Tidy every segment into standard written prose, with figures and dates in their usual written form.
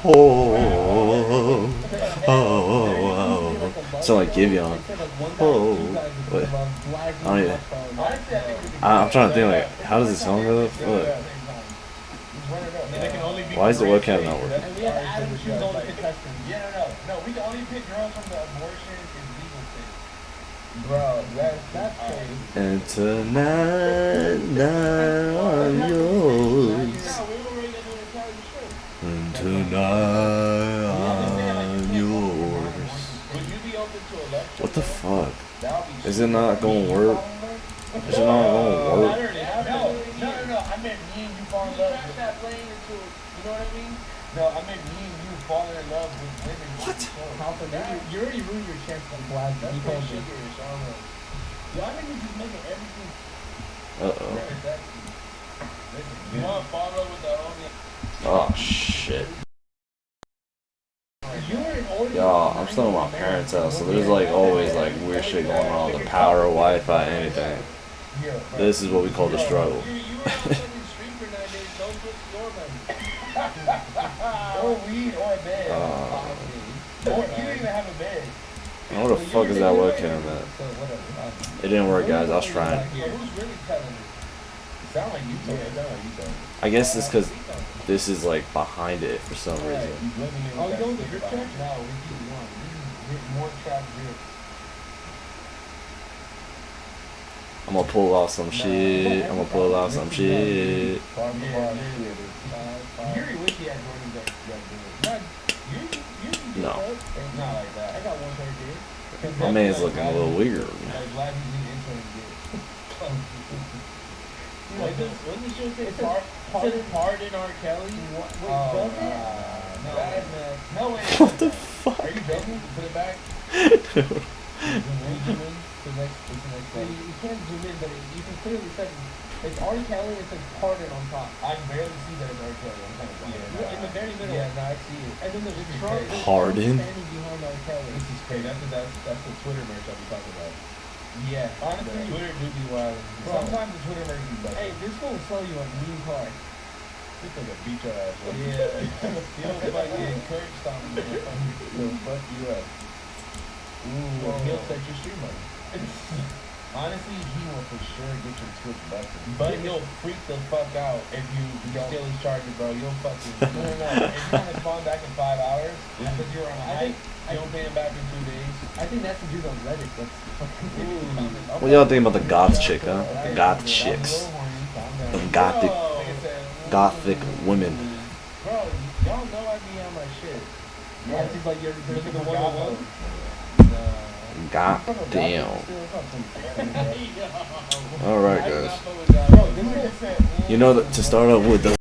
Oh, oh, oh, oh. So like Giveon. Oh, wait. I don't even. I'm trying to think like, how does the song go? Look. Why is the webcam not working? And we have Adam choose all the contestants. Yeah, no. We can only pick girls from the abortion is legal state. Bro, that's crazy. And tonight, now I'm yours. And tonight, I'm yours. Would you be open to electric? What the fuck? Is it not gonna work? Is it not gonna work? No. I meant me and you fall in love with that playing into, you know what I mean? No, I meant me and you falling in love with women. What? You already ruined your chance to blast. That's pretty sugarish. I don't know. Yo, I think we're just making everything. Uh-oh. You want to follow with the homie? Oh, shit. You were in order. Y'all, I'm still at my parents' house, so there's like always like weird shit going on. The power, Wi-Fi, anything. This is what we call the struggle. You were on fucking street for 9 days. Don't put your money. Or weed or a bed. Or you didn't even have a bed. Where the fuck is that webcam at? It didn't work, guys. I was trying. Who's really telling you? It sound like you told it. It sound like you told it. I guess it's because this is like behind it for some reason. Oh, you don't drip check? No, we keep one. We need more trap drip. I'm gonna pull off some shit. I'm gonna pull off some shit. You already wish he had Jordan that good. You No. It's not like that. I got one right there. My man's looking a little weird. Like, glad he's in intern good. Like this, when the show say pardon R. Kelly? Wait, does it? No, no way. What the fuck? Are you joking? Put it back. Dude. Zoom in. The next slide. You can't zoom in, but you can clearly see it's R. Kelly. It says pardon on top. I barely see that it's R. Kelly. I'm kind of blind. In the very middle. Yeah, no, I see it. And then there's a Trump Pardon? standing behind R. Kelly. This is crazy. That's the Twitter merch I'll be talking about. Yeah, honestly, Twitter do be wild. Sometimes the Twitter merch be better. Hey, this will sell you a mean car. This is a beat your ass. Yeah, you'll fucking encourage something. He'll fuck you up. Ooh, he'll set your stream up. Honestly, he will for sure get your Twitch busted. But he'll freak the fuck out if you steal his charger, bro. You'll fucking no. If you want to spawn back in 5 hours, because you're on a hike, you don't pay him back in 2 days. I think that's the dude on Reddit. That's fucking. What y'all think about the goth chick, huh? The goth chicks. The gothic women. Bro, y'all know I be on my shit. Yeah, it's like you're the one. God damn. Alright, guys. You know that to start off with, the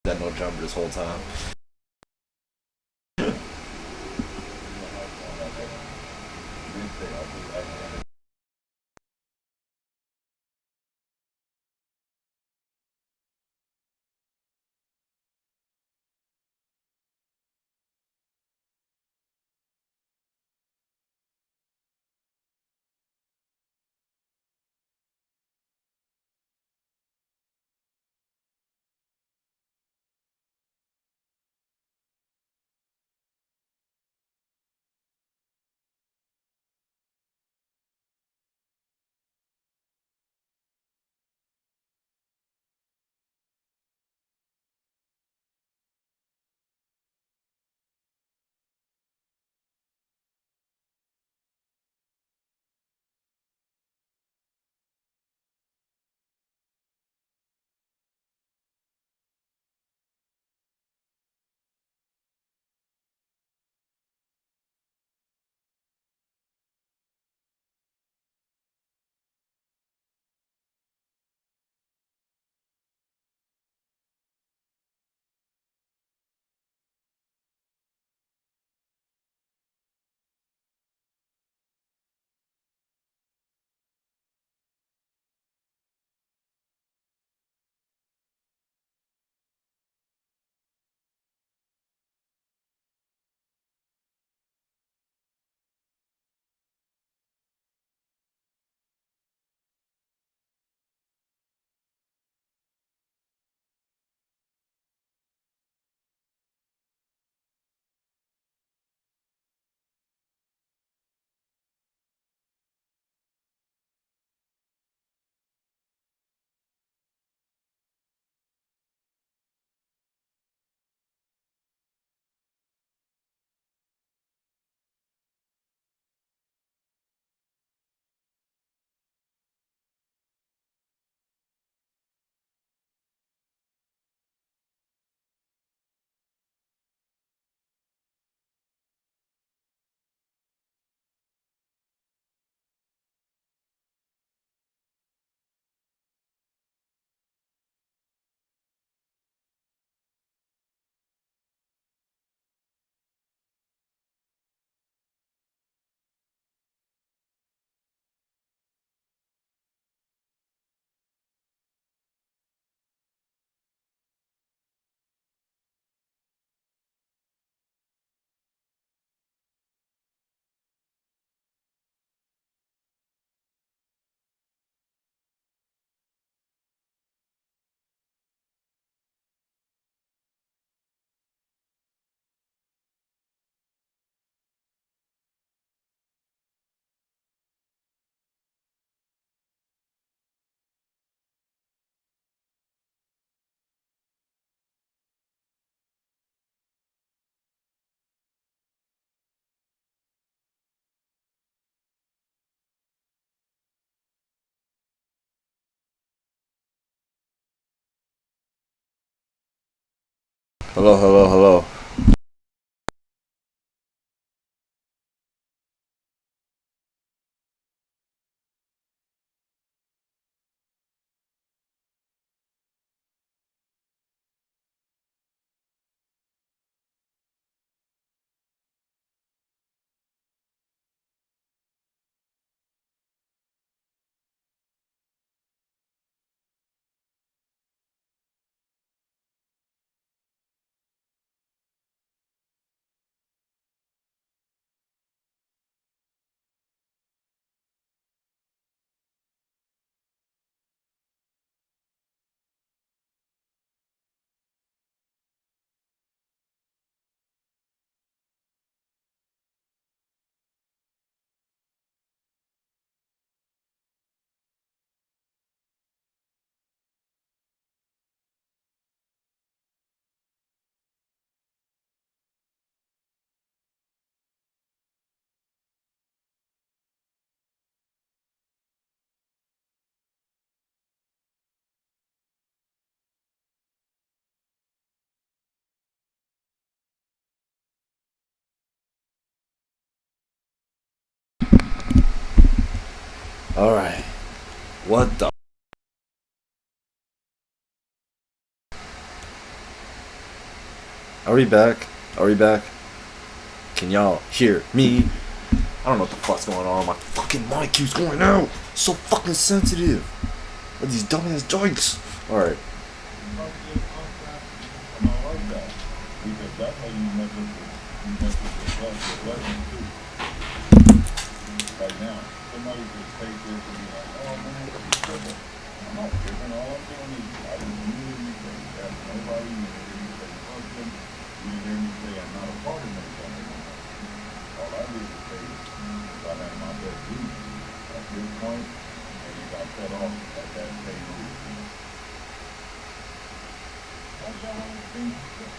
Got no jumper this whole time. Hello, hello, hello. All right. What the? Are we back? Are we back? Can y'all hear me? I don't know what the fuck's going on. My fucking mic keeps going out. It's so fucking sensitive. With these dumbass joints. Alright. Right now, somebody could take this and be like, oh man, this is different. I'm not different. All I'm doing is I didn't hear me say that nobody, you didn't hear me say something. You didn't hear me say I'm not a part of something. All I did was say I had my best view at this point, and it got cut off at that same reason. That's all I was thinking.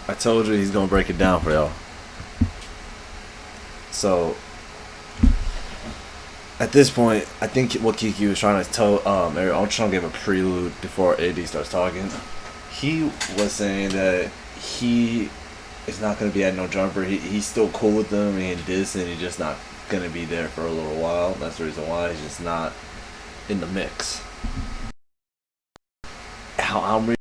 I told you he's gonna break it down for y'all. So at this point, I think what Kiki was trying to tell Eric, I'm trying to give a prelude before AD starts talking. He was saying that he is not gonna be at no jumper. He's still cool with them and this, and he's just not gonna be there for a little while. That's the reason why he's just not in the mix. How I'm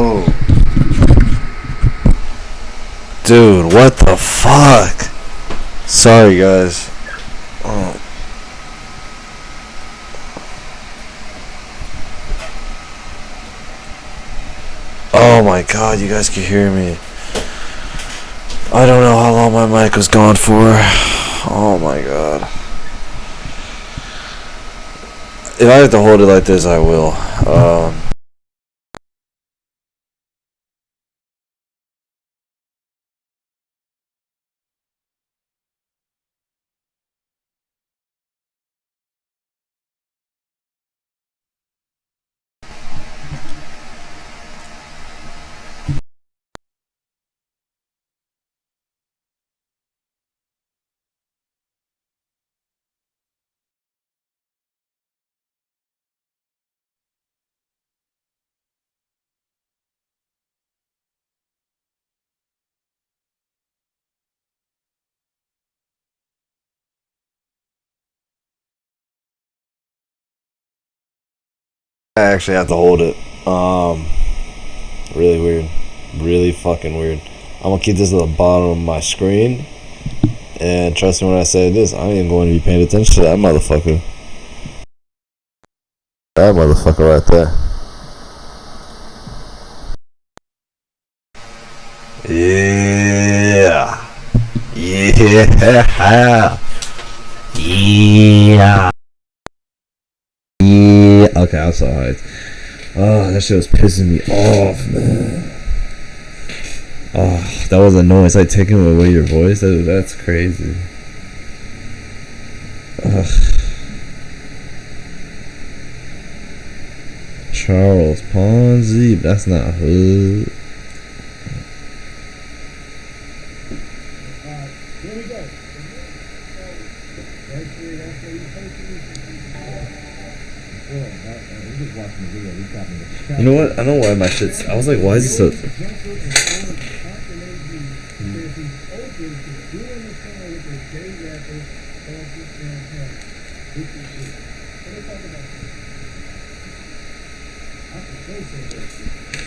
Oh. Dude, what the fuck? Sorry, guys. Oh. Oh my god, you guys can hear me. I don't know how long my mic was gone for. Oh my god. If I have to hold it like this, I will. I actually have to hold it. Really weird. Really fucking weird. I'm gonna keep this at the bottom of my screen. And trust me when I say this, I ain't going to be paying attention to that motherfucker. That motherfucker right there. Yeah. Yeah. Yeah. Yeah. Okay, I'm so hyped. Oh, that shit was pissing me off, man. Oh, that was annoying. It's like taking away your voice. That's crazy. Ugh. Charles Ponzi. That's not hood. Here we go. You know what? I don't know why my shit's. I was like, why is it so.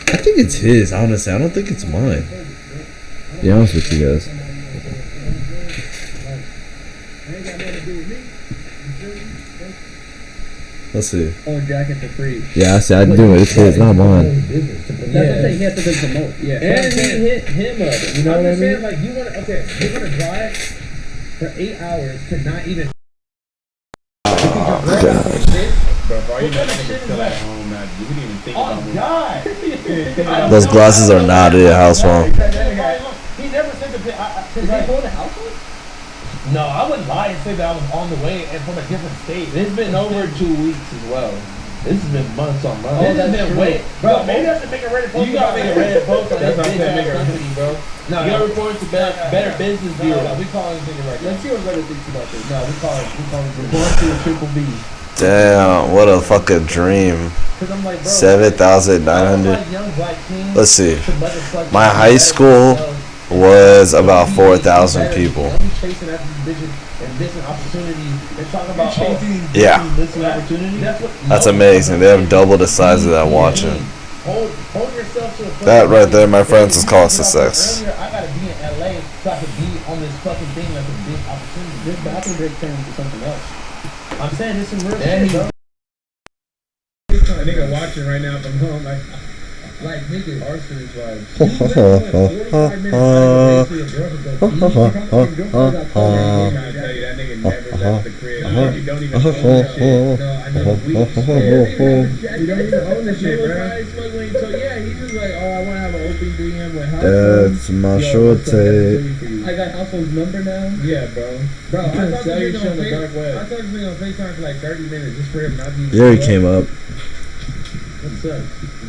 I think it's his, honestly. I don't think it's mine. To be honest with you guys. Let's see. Or jacket for free. Yeah, I see. I do it. It's his, not mine. That's what he has to promote. Yeah. And he hit him up. You know what I mean? Like, you want to, okay, you're going to drive for 8 hours to not even. Bro, you know still at home, man. You didn't even think about moving. God! Those glasses are not in a house phone. He never said the Is he going to house phone? No, I wouldn't lie and say that I was on the way and from a different state. It's been over 2 weeks as well. This has been months on months. This has been way. Bro, maybe I should make a Reddit post. You gotta make a Reddit post on that bitch company, bro. No, you gotta report to Better Business Bureau. No, we call this nigga right now. Let's see what Reddit thinks about this. No, we call it report to the Triple B. Damn, what a fucking dream. 7,900. Let's see. My high school was about 4,000 people. Yeah. That's amazing. They have double the size of that watching. That right there, my friends, is called success. I gotta be in LA so I could be on this fucking thing like a big opportunity. This bathroom break turned into something else. I'm saying this is real shit, bro. A nigga watching right now from home, like nigga, Arson is like. That's my short take. I got Alpha's number now. Yeah, bro. Bro, I thought this nigga on FaceTime for like 30 minutes just for him not being. Yeah, he came up. What's up,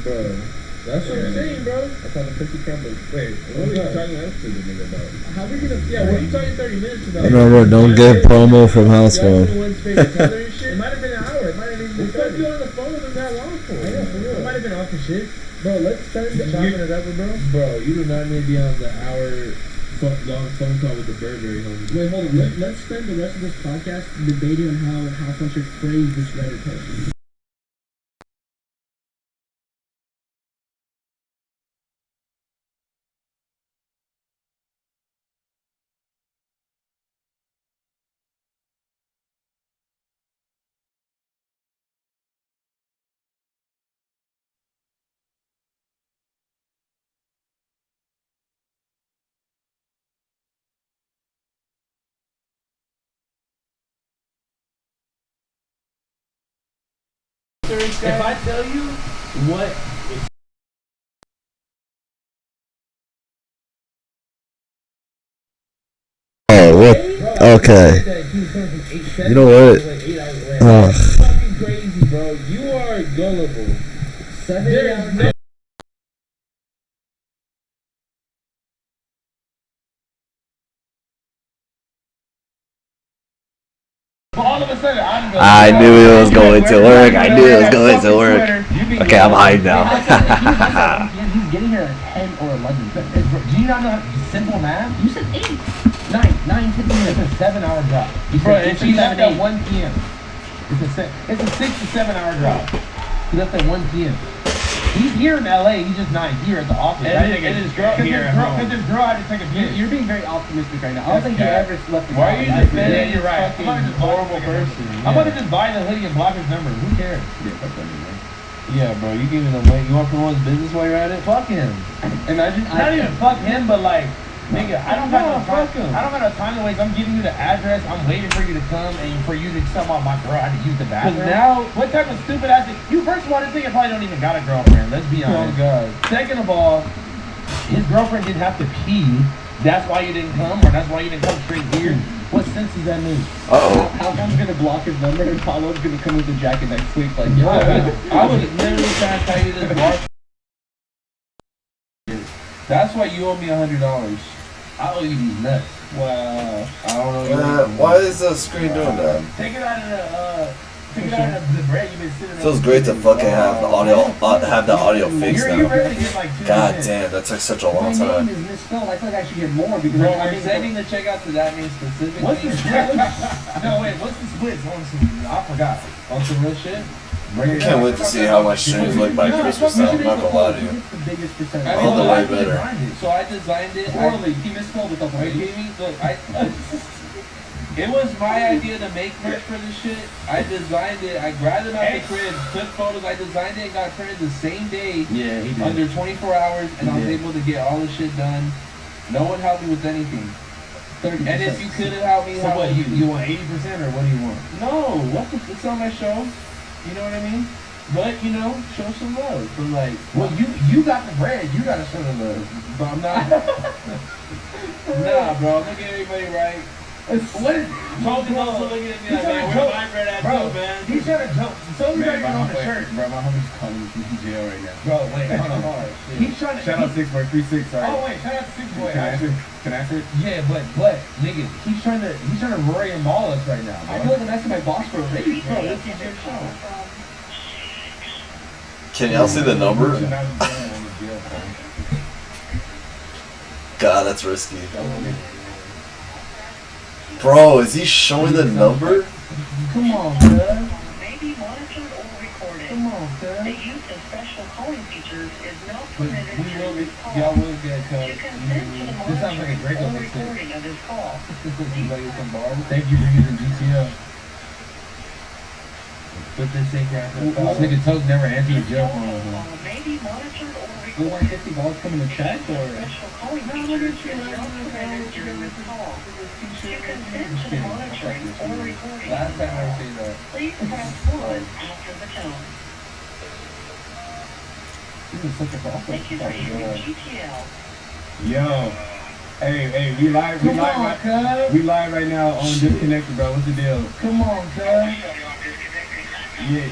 bro? That's what I'm saying, bro. That's how the cookie crumbles. Wait, what are you talking else to the nigga about? How we gonna? Yeah, what are you talking 30 minutes about? Remember, don't get promo from house phone. It might have been an hour. It might have even been 30. What's on the phone with that long for? Yeah, for real. It might have been off the shit. Bro, let's spend the chopping it up, bro. Bro, you do not need to be on the hour long phone call with the Burberry homies. Wait, hold on. Let's spend the rest of this podcast debating on how Fun should phrase this Reddit post. service guy. If I tell you what. Oh, what? Okay. You know what? That's fucking crazy, bro. You are gullible. There's no. All of a sudden, I'm going. I knew it was going to work. I knew it was going to work. Okay, I'm hyped now. He's getting here at 10 or 11. Do you not know simple math? You said 8. 9, 15 minutes. It's a 7-hour drive. Bro, and she left at 1 p.m. It's a 6 to 7 hour drive. He left at 1 p.m. He's here in LA. He's just not here at the office. And his girl here at home. Because his girl had to take a piss. You're being very optimistic right now. I don't think he ever left. Why are you defending? You're right. I'm about to just horrible person. I'm about to just buy the hoodie and block his number. Who cares? Yeah, fuck that man. Yeah, bro. You giving him away. You want to promote his business while you're at it? Fuck him. Imagine. Not even fuck him, but like. Nigga, I don't got no time to waste. I'm giving you the address. I'm waiting for you to come and for you to tell my girl how to use the bathroom. Now, what type of stupid ass? You first of all, this nigga probably don't even got a girlfriend. Let's be honest. Oh God. Second of all, his girlfriend didn't have to pee. That's why you didn't come, or that's why you didn't come straight here. What sense does that make? How come's gonna block his number and Paulo's gonna come with the jacket next week? Like, yo, I was literally trying to tell you this bar. That's why you owe me $100. I owe you these nuts. Wow. I don't know. Why is the screen doing that? Take it out of the bread you've been sitting on. Feels great to fucking have the audio fixed now. You rarely get like 2 God minutes. damn, that took such a long time. My name is misspelled. I feel like I should get more because I'm sending the checkout to that name specifically. What's the split? No, wait. What's the split? I forgot. On some real shit? I can't wait to see how my streams look by Christmas time. I'm not gonna lie to you. What's the biggest percentage? All the way better. So I designed it. Poorly. He misspelled a couple of It was my idea to make merch for this shit. I designed it. I grabbed it out the crib, took photos. I designed it and got printed the same day. Yeah, he did. Under 24 hours, and I was able to get all the shit done. No one helped me with anything. 30%. And if you couldn't help me, so what? You want 80% or what do you want? No, it's on my show. You know what I mean? But you know, show some love. But like, well, you got the bread. You gotta show the love. But I'm not. Nah, bro. I'm looking at everybody right. What is Toby's also looking at me like, man, where my bread at, bro, man? He's trying to jump. Toby's already on the shirt. Bro, my homie's calling me from jail right now. Bro, wait, hold on. He's trying to. Shout out 6 boy, 3-6. Sorry. Oh wait, shout out to 6 boy. Can I answer it? Yeah, but nigga, he's trying to Rory and Maul us right now. Bro. I feel like I'm asking my boss for a raise, bro. This is your show. Can y'all see the number? God, that's risky. Bro, is he showing the number? Come on, cuz. May be monitored or recorded. Come on, cuz. The use of special calling features is not permitted We will during be, this call. y'all will get To cut. consent to the This sounds like a great monitoring or mistake. recording of this call. Thank you for using GTL. But this ain't got This nigga Toke never answered a jail phone. May be monitored or We want recorded. $50 coming to check or? Special calling features is not permitted during this call. To consent to the monitoring or recording Last of time this I call, say that. please press 1 after the tone. This is such a process. Thank you for using GTL. Yo, hey, we live Come on, cuz. right now on Disconnected, bro. What's the deal? Come on, cuz. Yeah,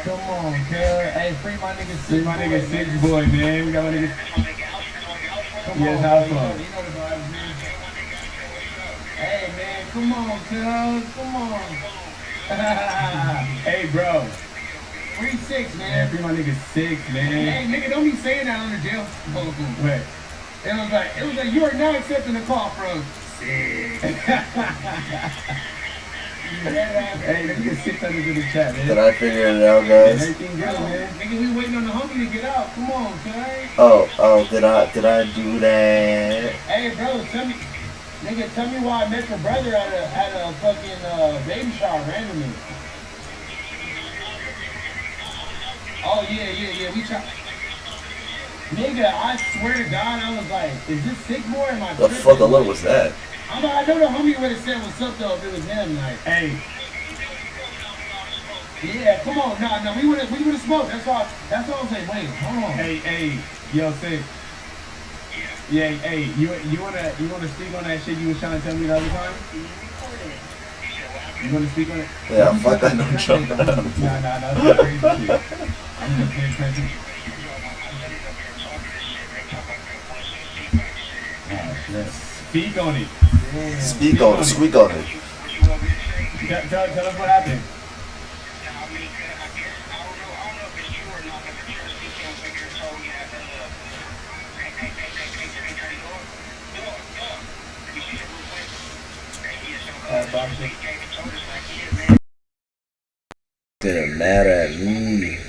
Come on, cuz. Hey, free my nigga see my nigga 6 boy, man. We got my nigga. Yes, how fun? Hey, man, come on, cuz. Come on. Hey, bro. Free 6, Man, man. free my nigga 6, Hey, man. nigga, don't be saying that on the jail. Wait. It was like, you are now accepting a call from. Hey, let me get 600 in the chat, Did man. I figure it out, guys? Everything good, man. Nigga, we waiting on the homie to get out. Come on, cuz. Oh, did I do that? Hey, bro, tell me why I met your brother at a fucking baby shower randomly. Oh yeah. We try. Nigga, I swear to God, I was like, is this sick boy or my The fuck alert was that? I know the homie would have said what's up though if it was him. Like, Hey, Yeah, come on, nah, we would have smoked. That's all I'm saying. Wait, hold on. Hey, yo, Six. Yeah, hey, you wanna speak on that shit you was trying to tell me the other time? You wanna speak on it? Yeah, fuck that no jump. Nah, that's crazy shit. I'm just paying attention. Oh, shit. Speak on it. Yeah. Speak on it, squeak on it. Tell us what happened. They're mad at me.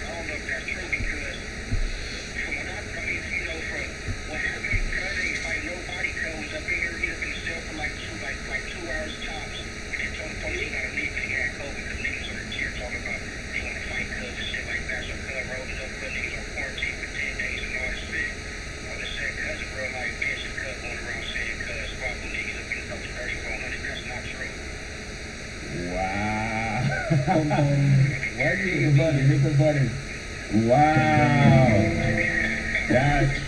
Hit the button. Wow. That's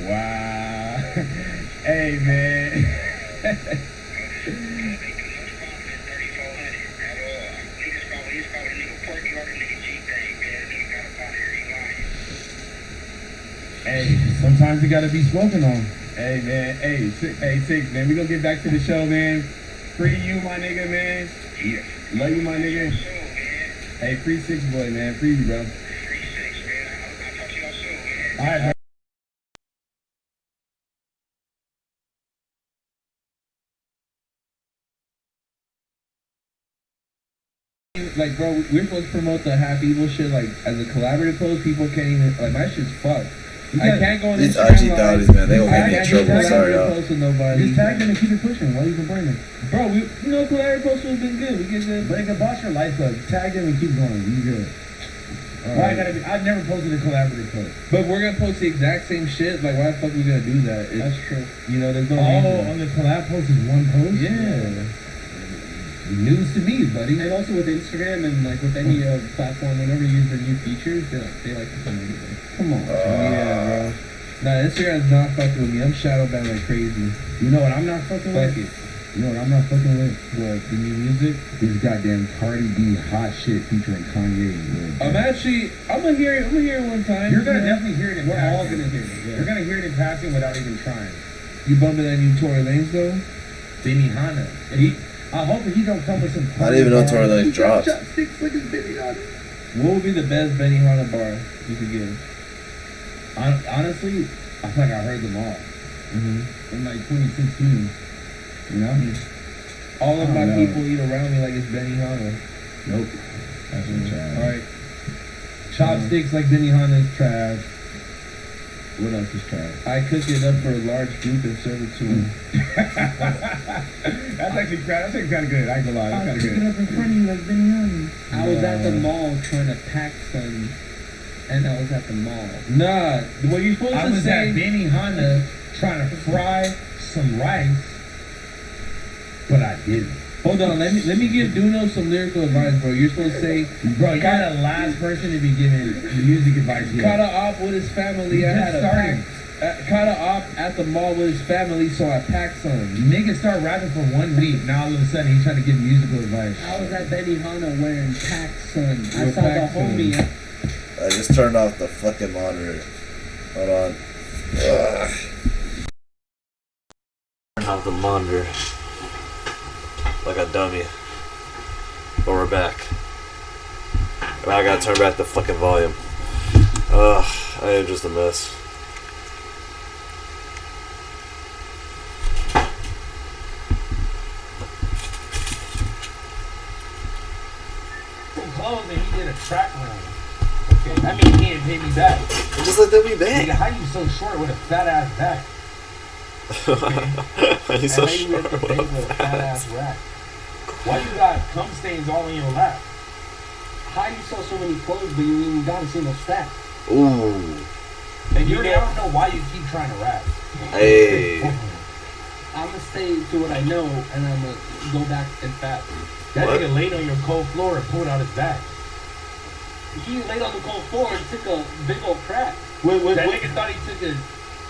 wow. Hey, man. Hey, sometimes it gotta be spoken on. Hey, man. Hey, Six, man. We gonna get back to the show, man. Free you, my nigga, man. Yeah. Love you, my nigga. Hey, free Six boy, man. Free you, bro. All right, bro. Like, bro, we're supposed to promote the half evil shit, like, as a collaborative post. People can't even, like, my shit's fucked. I can't go on These Instagram IG dowdies, man, they gonna get me in trouble. Sorry, y'all. post with nobody. Just tag them and keep it pushing. Why you complaining? Bro, collaborative post has been good. We get the. But it can boss your life up. Tag them and keep going. You good. Why I gotta be? I've never posted a collaborative post. But we're gonna post the exact same shit. Like, why the fuck we gonna do that? That's true. You know, there's no Oh, reason. on the collab post is one post? Yeah. News to me, buddy. And also with Instagram and like with any platform, whenever you use their new features, they like to come anything. Come on. Yeah, bro. Nah, Instagram's not fucking with me. I'm shadow banned like crazy. You know what I'm not fucking Fuck with? it. You know what I'm not fucking with? What, the new music? This goddamn Cardi B hot shit featuring Kanye. I'm gonna hear it one time. You're gonna definitely hear it in We're passing. all gonna hear it. Yeah. You're gonna hear it in passing without even trying. You bumping that new Tory Lanez though? Benihana. I hope he don't come with some. I didn't even know Tory Lanez dropped. Chopsticks like his Benihana. What would be the best Benihana bar you could give? Honestly, I feel like I heard them all in like 2016. You know? All of I my don't know. people eat around me like it's Benihana. Nope. That's trash. Alright. Chopsticks like Benihana is trash. What else is trash? I cook it up for a large group and serve it to them. That's actually kind of good. I ain't gonna lie. That's kind of good. up in front of you like Benihana. I was at the mall trying to pack some, and I was at the mall. Nah, what you're supposed I to was say. at Benihana trying to fry some rice, but I didn't. Hold on, let me give Duno some lyrical advice, bro. You're supposed to say, Bro, you're the last person to be giving music advice here. caught a op with his family. I had a pack. Caught a op at the mall with his family, so I packed some. Nigga start rapping for 1 week. Now all of a sudden he's trying to give musical advice. I was at Benihana wearing PacSun. I With saw the PacSun. homie. I just turned off the fucking monitor. Hold on. Ugh. Turn off the monitor. Like a dummy. But we're back. Now I gotta turn back the fucking volume. Ugh, I am just a mess. Close and he did a track run. Okay, that means he didn't hit me back. Just let them be back. Nigga, how you so short with a fat ass back? And He's so how you at the short. bank with a fat ass rack? Why you got cum stains all in your lap? How you sell so many clothes but you ain't even got a single stack? Ooh. And I don't know why you keep trying to rap. Hey. I'm gonna stay to what I know and I'm gonna go back and fat. That What? nigga laid on your cold floor and pulled out his back. He laid on the cold floor and took a big old crack. That nigga thought he took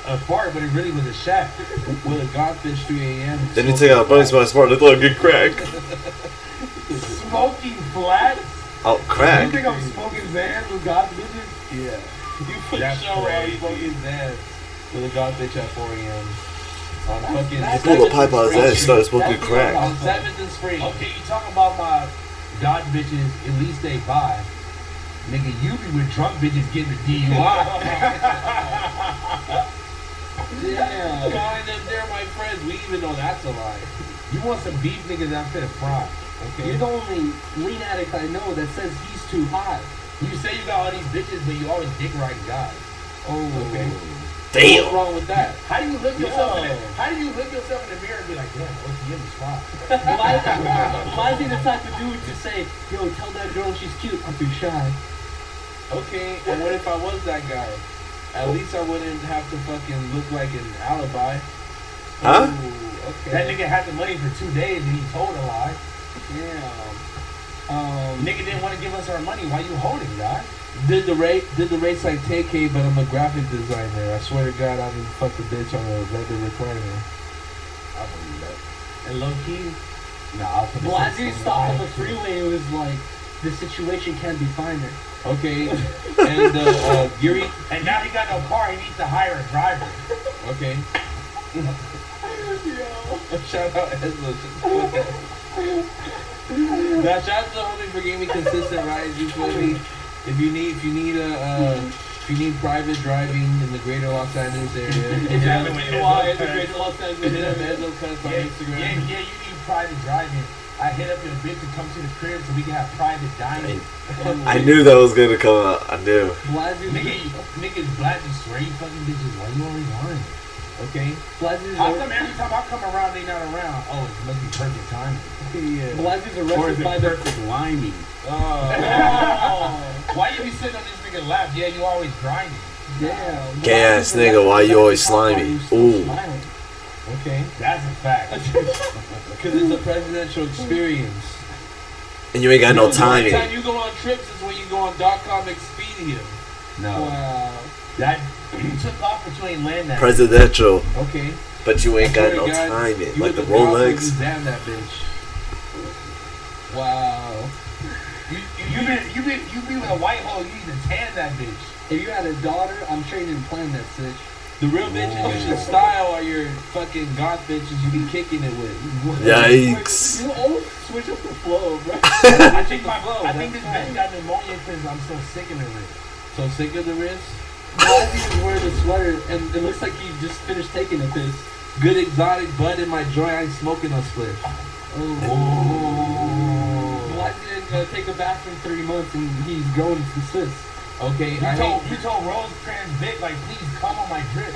a fart, but it really was a shack. With a godfish 3 a.m. Then he took out Bunny's by smart. Looked like a good crack. Smoking flats? Oh, You crack. think I'm smoking Zans with God bitches? Yeah. You put That's show while you crazy. smoking Zan with a godfish at 4 a.m. On fucking. that's- Pulled a pipe out his ass. He started smoking That's crack. On 7th and Spring. Okay, you talking about my God bitches, at least they buy. Nigga, you be with drunk bitches getting a DUI. Damn. Calling them, they're my friends. We even know that's a lie. You want some beef niggas out there to fry. Okay? You're the only lean addict I know that says he's too hot. You say you got all these bitches, but you always dick riding guys. Oh, Okay. What's Damn. wrong with that? How do you look yourself in Yo. the How do you look yourself in the mirror and be like, damn, OTM is fine? Why is he the type of dude to say, yo, tell that girl she's cute? I'm too shy. Okay, and what if I was that guy? At least I wouldn't have to fucking look like an alibi. Huh? Ooh, okay. That nigga had the money for 2 days and he told a lie. Damn. Nigga didn't want to give us our money. Why you holding, guy? Did the race like TK, but I'm a graphic designer. I swear to God, I haven't fucked a bitch on a regular recliner. I believe that. And low key, nah, I'll put this Blasey in stopped on the the freeway and was like, the situation can't be finer. Okay, and Yuri. And now he got no car. He needs to hire a driver. Okay. Shout out Ezra. Now shout out to the homie for giving me consistent rides. You feel me? If you need private driving in the greater Los Angeles area, Exactly. Why the great Los Angeles? hit up Ezra Cuts on Instagram. Yeah, you need private driving. I hit up your bitch to come to the crib so we can have private dining. I knew that was gonna come out. I knew. Niggas black, you swear you fucking bitches. Why you always lying? Okay? Blasey's How come every time I come around, they not around? Oh, it must be perfect timing. Yeah. Blasey's Or is arrested it by the... perfect liming? Oh. Why you be sitting on this nigga lap? Yeah, you always grinding. Damn. Gay ass nigga, why you always slimy? Ooh. Okay, that's a fact. Because it's a presidential experience. And you ain't got no The only time timing. you go on trips is when you go on .com Expedia. No, Wow. that you took off, but you ain't land that. Presidential. Okay. But you ain't got Swear no to God, timing. you Like the with girl who Rolex. Damn that bitch. Wow. You be with a white hole. You need to tan that bitch. If you had a daughter, I'm sure you didn't plan that bitch. The real bitches you should style are your fucking goth bitches you be kicking it with. Yikes. You always switch up the flow, bro. I think flow, I think that's this bitch got pneumonia because I'm so sick in the wrist. So sick of the wrist? Blasey is wearing a sweater, and it looks like he just finished taking a piss. Good exotic bud in my joint. I ain't smoking no split. Oh. Blasey didn't take a bath in 3 months, and he's growing some cysts. Okay, You told Rosecrans Vic like, please come on my drip.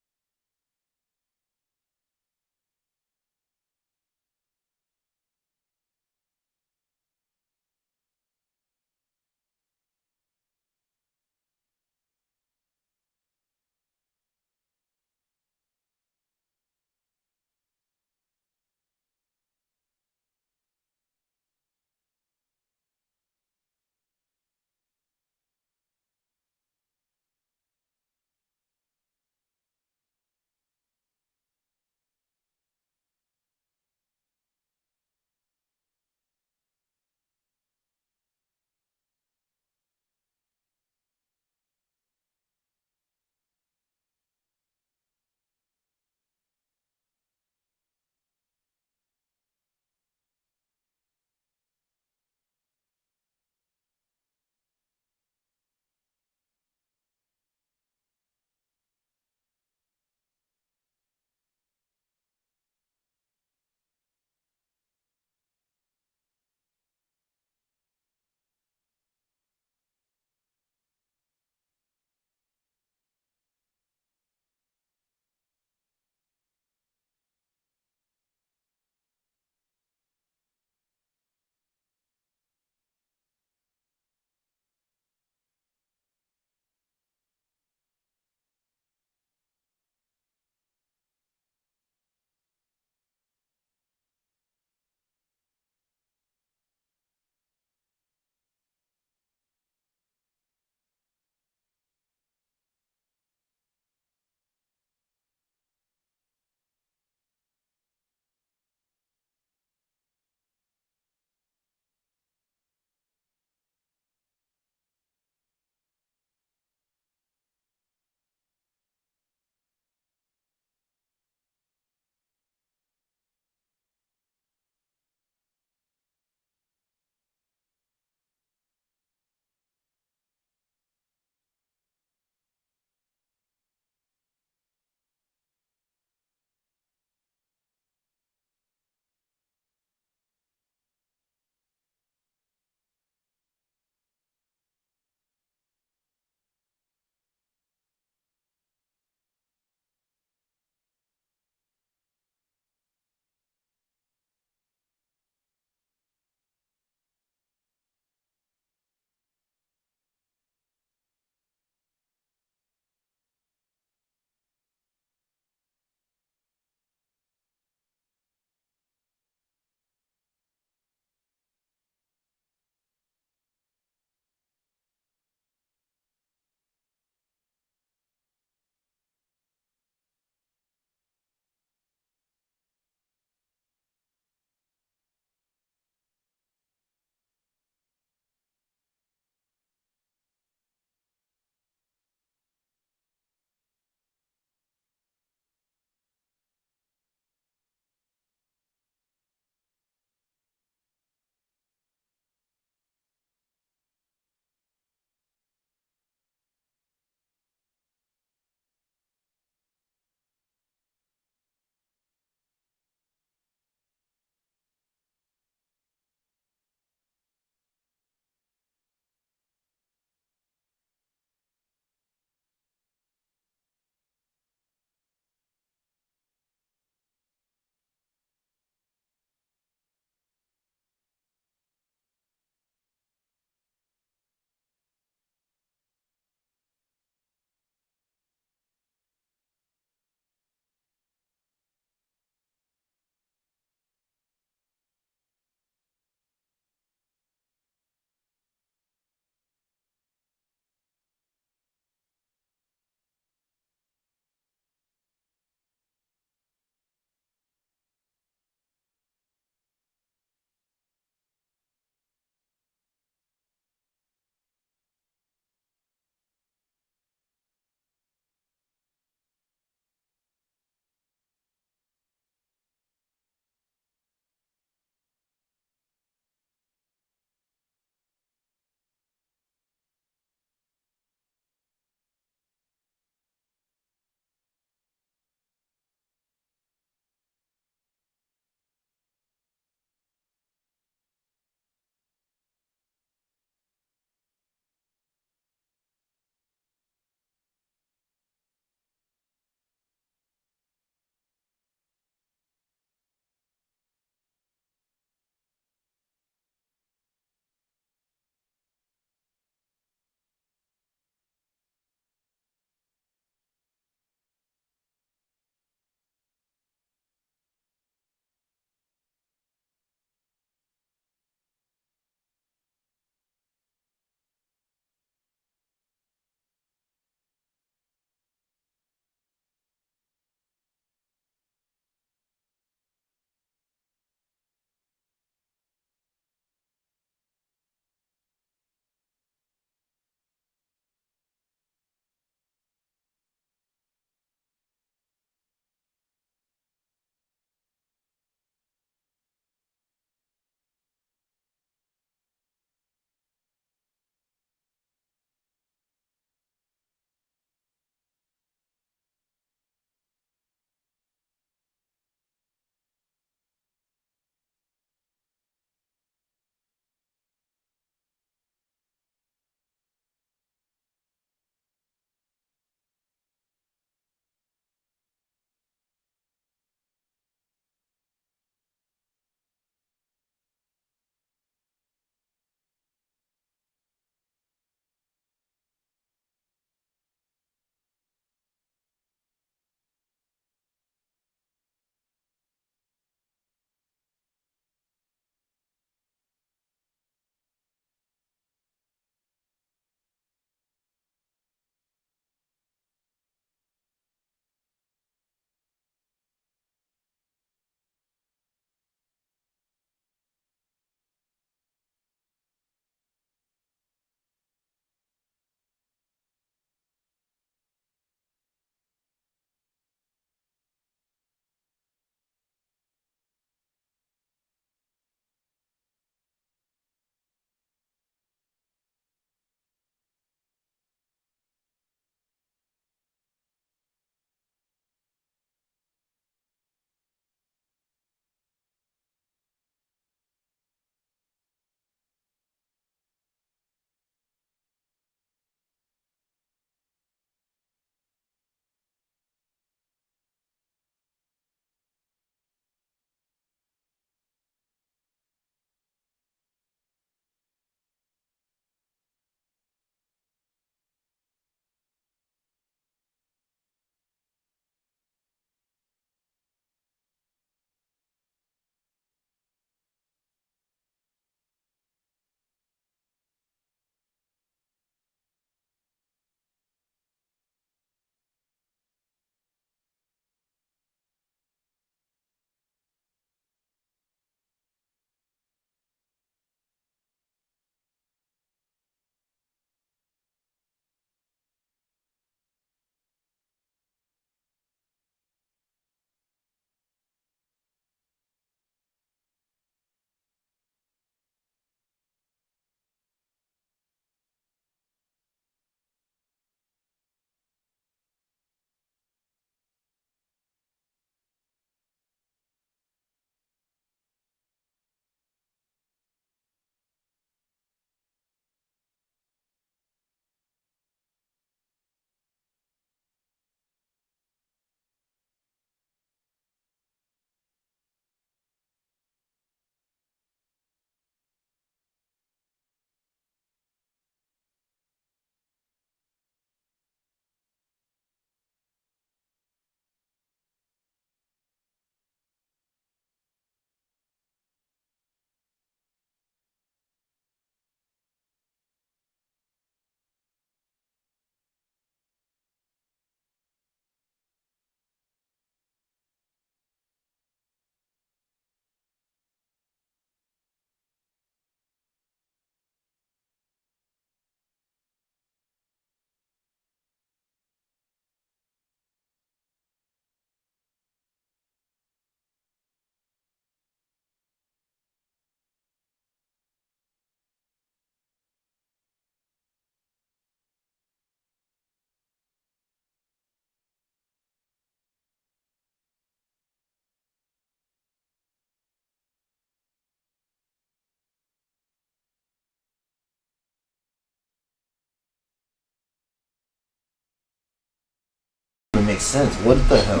even make sense. What the hell?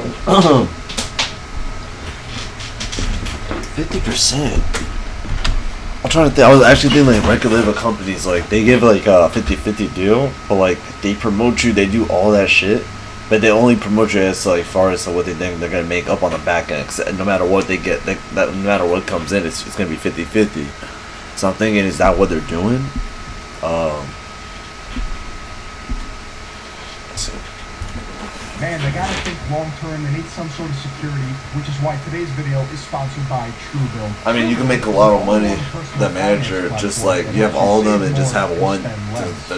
50%. I'm trying to think. I was actually thinking like record label companies, like they give like a 50-50 deal, but like they promote you, they do all that shit, but they only promote you as like far as what they think they're gonna make up on the back end. 'Cause no matter what they get, no matter what comes in, it's gonna be 50-50. So I'm thinking, is that what they're doing? Let's see. Man, they gotta think long term. They need some sort of security, which is why today's video is sponsored by Truebill. I mean, you can make a lot of money. The manager, just like you have all of them and just have one, that,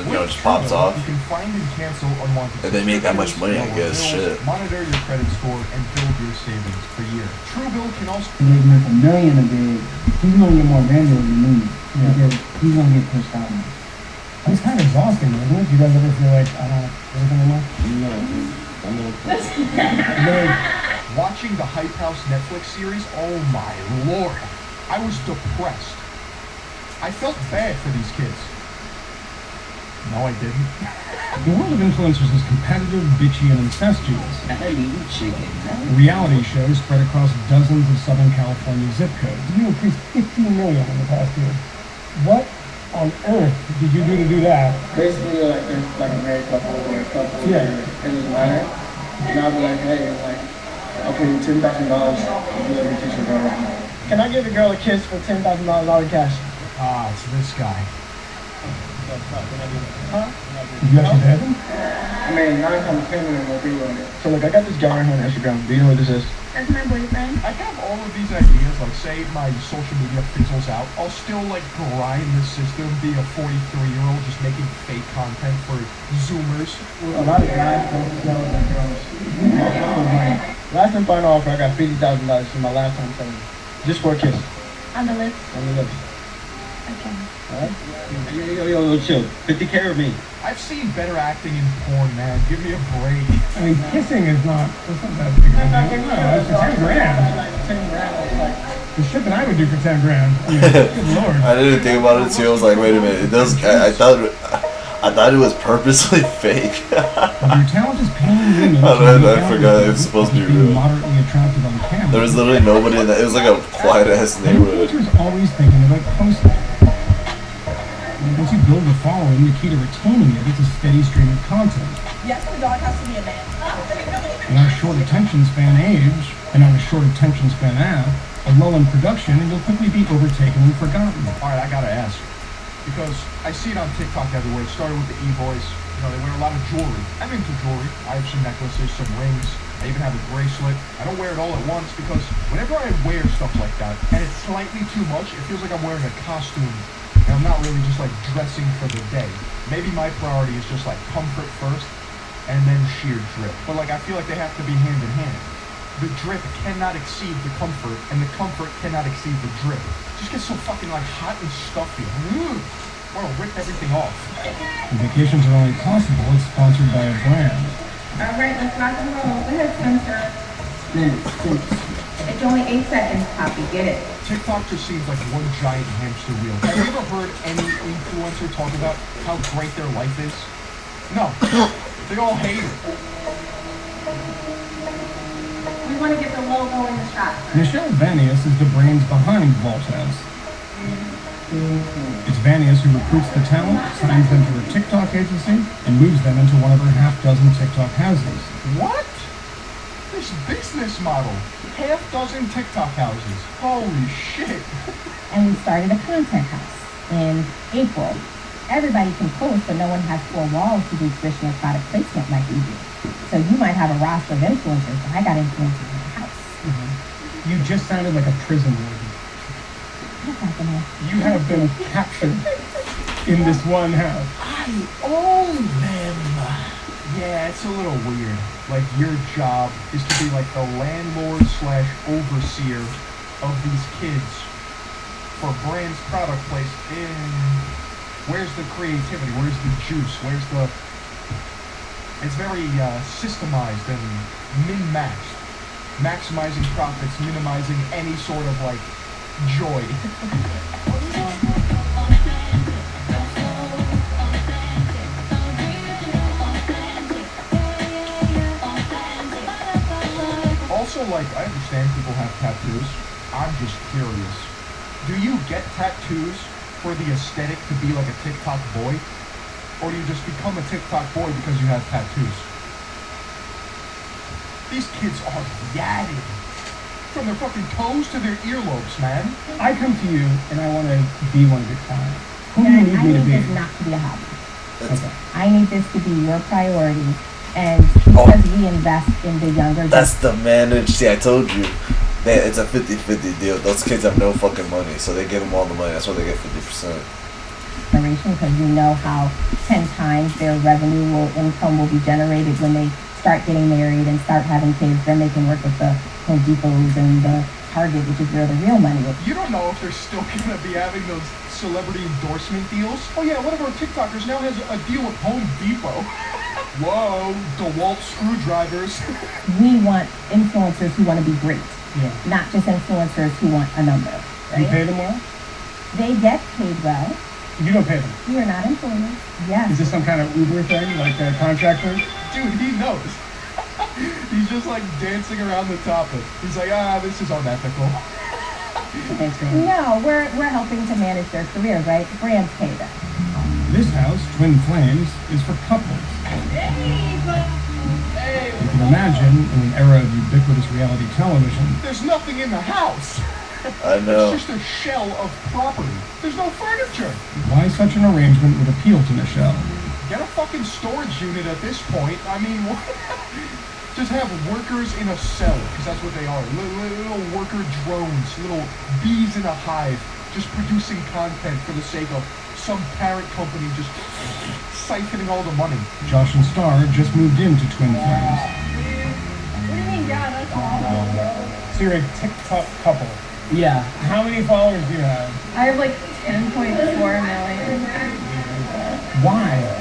you know, just pops off. You can find and cancel unwanted. If they make that much money, I guess. Shit. Monitor your credit score and build your savings per year. Truebill can also. They make $1 million a day. He's gonna get more granular than me because he's gonna get pushed out now. It's kind of exhausting, isn't it? You guys ever feel like I don't do anything anymore? No. Watching the Hype House Netflix series, oh my lord, I was depressed. I felt bad for these kids. No, I didn't. The world of influencers is competitive, bitchy, and incestuous. Reality shows spread across dozens of Southern California zip codes. You increased 15 million in the past year. What on earth did you do to do that? Basically, like, there's like a married couple or a couple, Yeah. and it's minor. And I'll be like, hey, like, I'll pay you $10,000 if you let me kiss your girl. Can I give a girl a kiss for $10,000 all cash? Ah, it's this guy. Huh? Did you actually pay him? I mean, 9 times 10 minutes will be with it. So look, I got this guy right here on Instagram. Do you know what this is? That's my boyfriend. I have all of these ideas, like say my social media fizzles out, I'll still like grind the system, being a 43-year-old just making fake content for Zoomers. A lot of guys don't sell their girls. Last and final offer, I got $50,000 for my last time selling. Just for a kiss. On the lips. On the lips. Okay. Alright? Yo, chill. 50K or me? I've seen better acting in porn, man. Give me a break. I mean, kissing is not that big of a deal. No, it's for 10 grand. The shit that I would do for 10 grand. I mean, good lord. I didn't think about it too. I was like, wait a minute. It does. I thought it was purposely fake. Your talent is paying women. I forgot it was supposed to be real. Moderately attractive on camera. There was literally nobody in that. It was like a quiet ass neighborhood. Influencers always thinking about posting. Once you build a following, the key to retaining it is a steady stream of content. Yes, the dog has to be a man. And on a short attention span age, and on a short attention span app, a lull in production, and you'll quickly be overtaken and forgotten. Alright, I gotta ask. Because I see it on TikTok everywhere. It started with the E-boys. You know, they wear a lot of jewelry. I'm into jewelry. I have some necklaces, some rings. I even have a bracelet. I don't wear it all at once because whenever I wear stuff like that, and it's slightly too much, it feels like I'm wearing a costume. And I'm not really just like dressing for the day. Maybe my priority is just like comfort first and then sheer drip. But like I feel like they have to be hand in hand. The drip cannot exceed the comfort and the comfort cannot exceed the drip. It just gets so fucking like hot and stuffy. I want to rip everything off. Vacations are only possible if sponsored by a brand. Alright, let's rock and roll. Go ahead, Spencer. It's only 8 seconds, Poppy. Get it. TikTok just seems like one giant hamster wheel. Have you ever heard any influencer talk about how great their life is? No. They all hate it. We want to get the logo in the shot. Michelle Vanius is the brains behind Voltez. It's Vanius who recruits the talent, signs them to her TikTok agency, and moves them into one of her half-dozen TikTok houses. What? This business model. Half-dozen TikTok houses. Holy shit. And we started a content house in April. Everybody can post, but no one has 4 walls to do traditional product placement like we do. So you might have a roster of influencers, but I got influencers in the house. You just sounded like a prison warden. You have been captured in this one house. I own them. Yeah, it's a little weird. Like, your job is to be like the landlord slash overseer of these kids for brands product place. Where's the creativity? Where's the juice? Where's the... It's very systemized and min-maxed. Maximizing profits, minimizing any sort of, like, joy. like, I understand people have tattoos. I'm just curious. Do you get tattoos for the aesthetic to be like a TikTok boy? Or do you just become a TikTok boy because you have tattoos? These kids are yadded. From their fucking toes to their earlobes, man. I come to you and I want to be one of your clients. Who do you need I me to need be? this not to be a hobby. Okay. I need this to be your priority. And because we invest in the younger That's the managed. See, I told you. It's a 50-50 deal. Those kids have no fucking money, so they give them all the money. That's why they get 50%. generation, because you know how 10 times their income will be generated when they start getting married and start having kids. Then they can work with the Home Depots and the Target, which is where the real money is. You don't know if they're still gonna be having those celebrity endorsement deals. Oh yeah, one of our TikTokers now has a deal with Home Depot. Whoa, DeWalt screwdrivers. We want influencers who want to be great, not just influencers who want a number. Right? You pay them well? They get paid well. You don't pay them. You are not employees. Yes. Is this some kind of Uber thing, like a contractor? Dude, he knows. He's just like dancing around the topic. He's like, this is unethical. No, we're helping to manage their careers, right? Brands pay them. This house, Twin Flames, is for couples. You can imagine, in an era of ubiquitous reality television, There's nothing in the house. I know. It's just a shell of property. There's no furniture. why such an arrangement would appeal to Michelle. Get a fucking storage unit at this point. I mean, what? Just have workers in a cell, because that's what they are. Little worker drones, little bees in a hive, just producing content for the sake of some parent company just siphoning all the money. Josh and Star just moved into Twin Flames. What do you mean? Yeah, that's awesome. So you're a TikTok couple. Yeah. How many followers do you have? I have like 10.4 million. Why?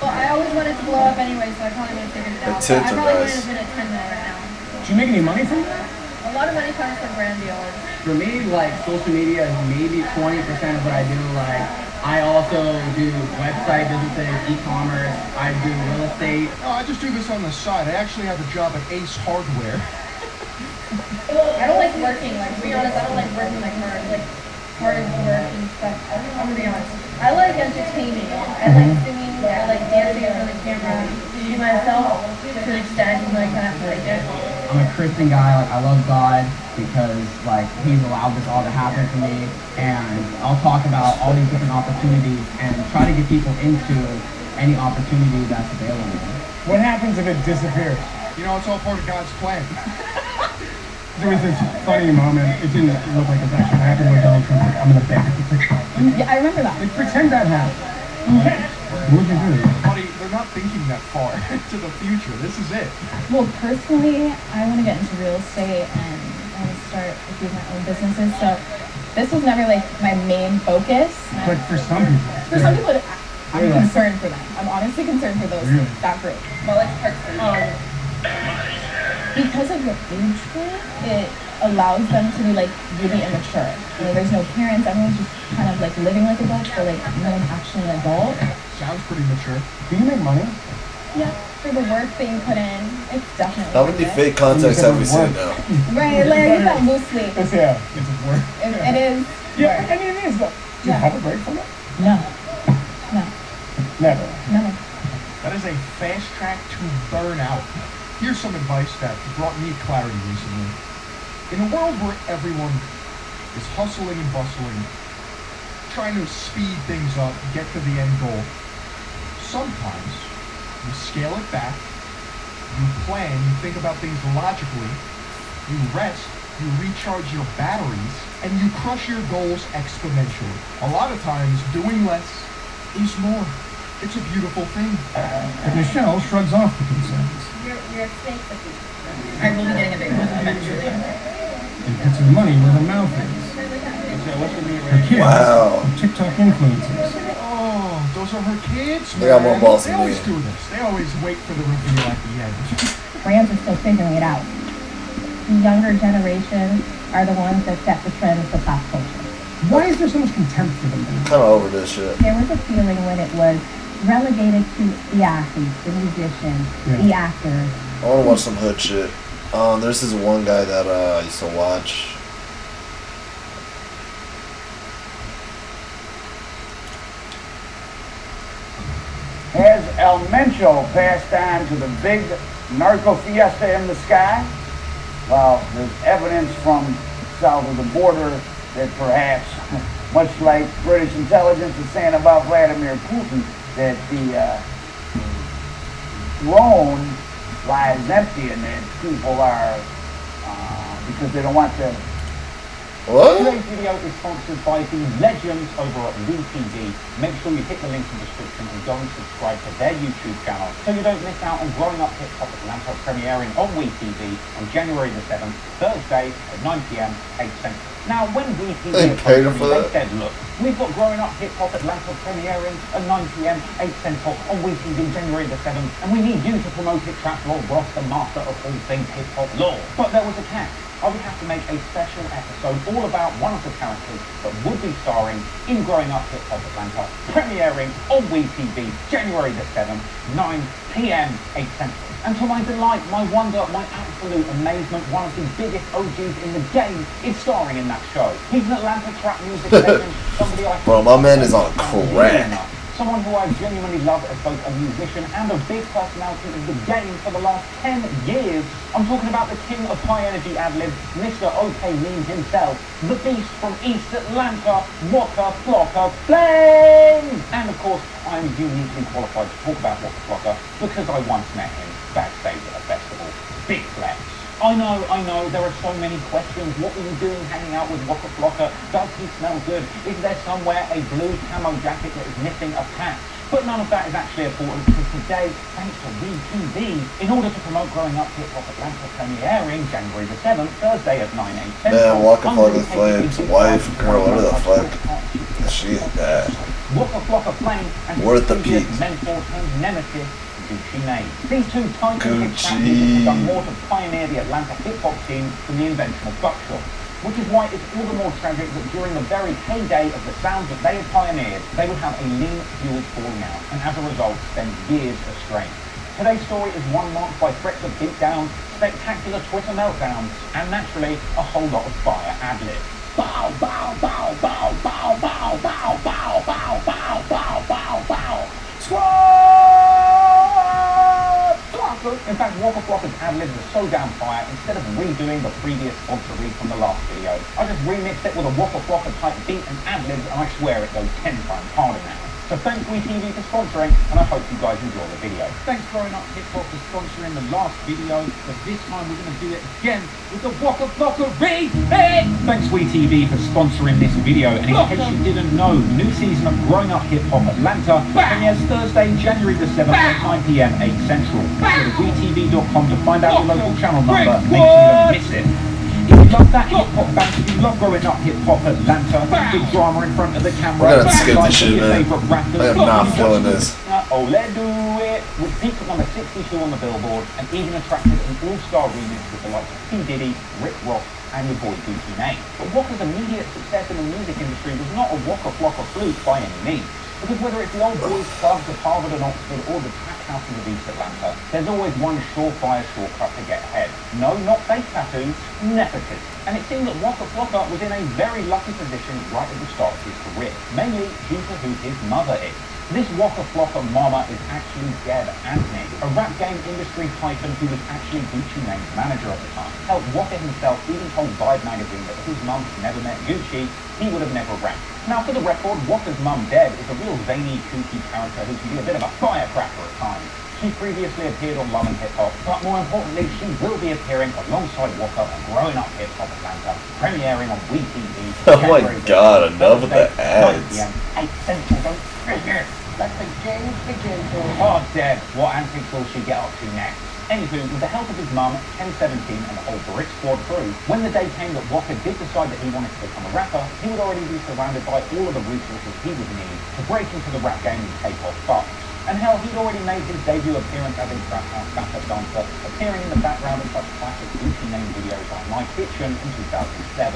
Well, I always wanted to blow up anyway, so I probably would have figured it out. The But I tits are probably nice. wouldn't have been at 10 mil right now. Do you make any money from that? A lot of money comes from brand deals. For me, like, social media is maybe 20% of what I do. Like, I also do website businesses, e-commerce, I do real estate. No, I just do this on the side. I actually have a job at Ace Hardware. I don't like working, like, to be honest, I don't like working like hard work and stuff. I'm gonna be honest. I like entertaining. I like singing, I like dancing in front of the camera, be myself to an extent, like that. Like, I'm a Christian guy, like, I love God because, like, He's allowed this all to happen for me. And I'll talk about all these different opportunities and try to get people into any opportunity that's available. What happens if it disappears? You know, it's all part of God's plan. There was this funny moment. It didn't look like it actually happened with Donald Trump. Like, I'm gonna ban TikTok. Yeah, I remember that. Like, pretend that happened. What would you do? Buddy, they're not thinking that far into the future. This is it. Well, personally, I want to get into real estate and I want to start a few of my own businesses. So this was never like my main focus. But for some people. For some people, I'm concerned for them. I'm honestly concerned for that group. Well, like because of the age group, it allows them to be like really immature. You know, there's no parents. Everyone's just kind of like living like adults, but like no one's actually an adult. Sounds pretty mature. Do you make money? Yeah, for the work that you put in, it's definitely. How many worth it. fake contacts have we seen now? Right, like I use that loosely. It's work. It is. Yeah, I mean it is. But do you have a break from it? No. No. Never. No. That is a fast track to burnout. Here's some advice that brought me clarity recently. In a world where everyone is hustling and bustling, trying to speed things up, get to the end goal, sometimes you scale it back, you plan, you think about things logically, you rest, you recharge your batteries, and you crush your goals exponentially. A lot of times, doing less is more. It's a beautiful thing. But Michelle shrugs off the concerns you're a snake with me. I will be getting a big one eventually. and puts her money where her mouth is. Her kids Wow. are TikTok influencers. Oh, those are her kids, They got more man. balls They than always me. do this. They always wait for the reveal at the end. Brands are still figuring it out. The younger generation are the ones that set the trends for pop culture. Why is there so much contempt for them? Kind of over this shit. There was a feeling when it was relegated to the athletes, the musicians, the actors. I want to watch some hood shit. There's this one guy that I used to watch. Has El Mencho passed on to the big narco fiesta in the sky? Well, there's evidence from south of the border that perhaps, much like British intelligence is saying about Vladimir Putin, that the throne lies empty and that people are, because they don't want to. What? Today's video is sponsored by the legends over at WeTV. Make sure you hit the link in the description and go and subscribe to their YouTube channel so you don't miss out on Growing Up Hip Hop Atlanta premiering on WeTV on January the 7th, Thursday at 9 p.m. 8 Central. Now, when WeTV approached me, they said, look, we've got Growing Up Hip Hop Atlanta premiering at 9 p.m. 8 Central on WeTV January the 7th, and we need you to promote it, Trap Lord Ross, the master of all things hip hop law. But there was a catch. I would have to make a special episode all about one of the characters that would be starring in Growing Up Hip Hop Atlanta, premiering on WeTV January the 7th, 9 p.m. 8 Central. And to my delight, my wonder, my absolute amazement, one of the biggest OGs in the game is starring in that show. He's an Atlanta trap music legend, somebody I... Bro, my man is on crack. Someone who I genuinely love as both a musician and a big personality of the game for the last 10 years. I'm talking about the king of high energy ad-lib, Mr. OK Meme himself, the beast from East Atlanta, Waka Flocka Flame! And of course, I'm uniquely qualified to talk about Waka Flocka because I once met him backstage at a festival. Big flex. I know, there are so many questions. What were you doing hanging out with Waka Flocka? Does he smell good? Is there somewhere a blue camo jacket that is missing a patch? But none of that is actually important because today, thanks to WeTV, in order to promote Growing Up Hip Hop Atlanta premiering January the 7th, Thursday at 9 8 Central. Man, Waka Flocka Flame's wife, girl, what the fuck? She is bad. Waka Flocka Flame and Worth the his peak. mentor turned nemesis, Gucci Mane. These two titanic trap musicians have done more to pioneer the Atlanta hip-hop scene than the invention of buckshot. Which is why it's all the more tragic that during the very heyday of the sounds that they had pioneered, they would have a lean fuel falling out, and as a result, spend years estranged. Today's story is one marked by threats of beatdowns, spectacular Twitter meltdowns, and naturally, a whole lot of fire ad-lib. Bow, bow, bow, bow, bow, bow, bow, bow, bow, bow, bow, bow, bow. Squad! In fact, Waka Flocka's ad-libs are so damn fire, instead of redoing the previous sponsor read from the last video, I just remixed it with a Waka Flocka type beat and ad-libs, and I swear it goes 10 times harder now. So thanks WeTV for sponsoring, and I hope you guys enjoy the video. Thanks Growing Up Hip Hop for sponsoring the last video, but this time we're going to do it again with the Waka Flocka remix! Thanks WeTV for sponsoring this video, and in case you didn't know, the new season of Growing Up Hip Hop Atlanta premieres Thursday, January the 7th at 9 p.m. 8 Central. Go to WeTV.com to find out your local channel number, make sure you don't miss it. If you love that hip-hop band, if you love Growing Up Hip-Hop Atlanta, big drama in front of the camera, We're gonna skip this shit, man. I am not feeling this. Oh, let's do it! With peak at number 62 on the Billboard, and even attracted an all-star remix with the likes of P. Diddy, Rick Ross, and your boy Gucci Mane. But Waka's immediate success in the music industry was not a Waka Flocka fluke by any means. Because whether it's the old boys clubs of Harvard and Oxford or the trap houses of East Atlanta, there's always one surefire shortcut to get ahead. No, not fake tattoos, nepotism. And it seemed that Waka Flocka was in a very lucky position right at the start of his career, mainly due to who his mother is. This Waka Flocka mama is actually Deb Antony, a rap game industry tycoon who was actually Gucci Mane's manager at the time. Hell, Waka himself even told Vibe magazine that if his mum had never met Gucci, he would have never rapped. Now for the record, Waka's mum Deb is a real zany, kooky character who can be a bit of a firecracker at times. She previously appeared on Love and Hip Hop, but more importantly, she will be appearing alongside Waka on Growing Up Hip Hop Atlanta, premiering on WeTV. Oh my god, enough of the ads. 8 Central, don't forget. Let the games begin. Oh, Deb, what antics will she get up to next? Anywho, with the help of his mum, Ken 17, and the whole Brick Squad crew, when the day came that Waka did decide that he wanted to become a rapper, he would already be surrounded by all of the resources he would need to break into the rap game and take off fast. And hell, he'd already made his debut appearance as a trap house backup dancer, appearing in the background of such classic Gucci Mane videos like My Kitchen in 2007.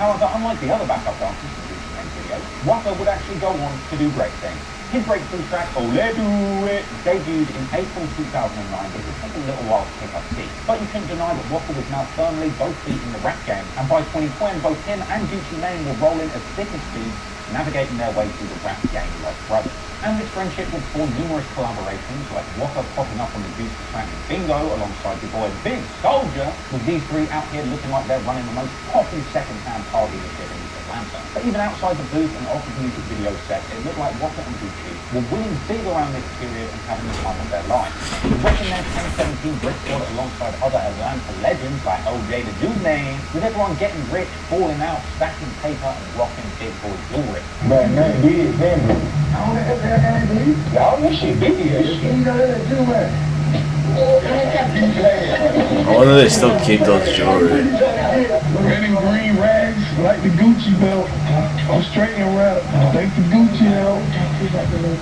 However, unlike the other backup dancers in Gucci Mane videos, Waka would actually go on to do great things. His breakthrough track, Ole Do It, debuted in April 2009, but it would take a little while to pick up steam. But you can't deny that Waka was now firmly both feet in the rap game, and by 2020, both him and Gucci Mane were rolling as thick as thieves, navigating their way through the rap game like brothers. And this friendship would form numerous collaborations, like Waka popping up on the Juice track in Bingo alongside your boy Big Soldier, with these three out here looking like they're running the most poppy second-hand car dealership in East Atlanta. But even outside the booth and off the music video set, it looked like Waka and Gucci were winning big around this period and having the time of their life. Wrecking their 1017 Brick Squad alongside other Atlanta legends like OJ the Dude Name, with everyone getting rich, falling out, stacking paper, and rocking big boy jewelry. Man, that big, man. I don't know that I believe. Y'all, this shit big as shit. You know that do it. I wonder if they still keep those jewelry. Red and green rags, like the Gucci belt. I'm straight and rap, like the Gucci belt.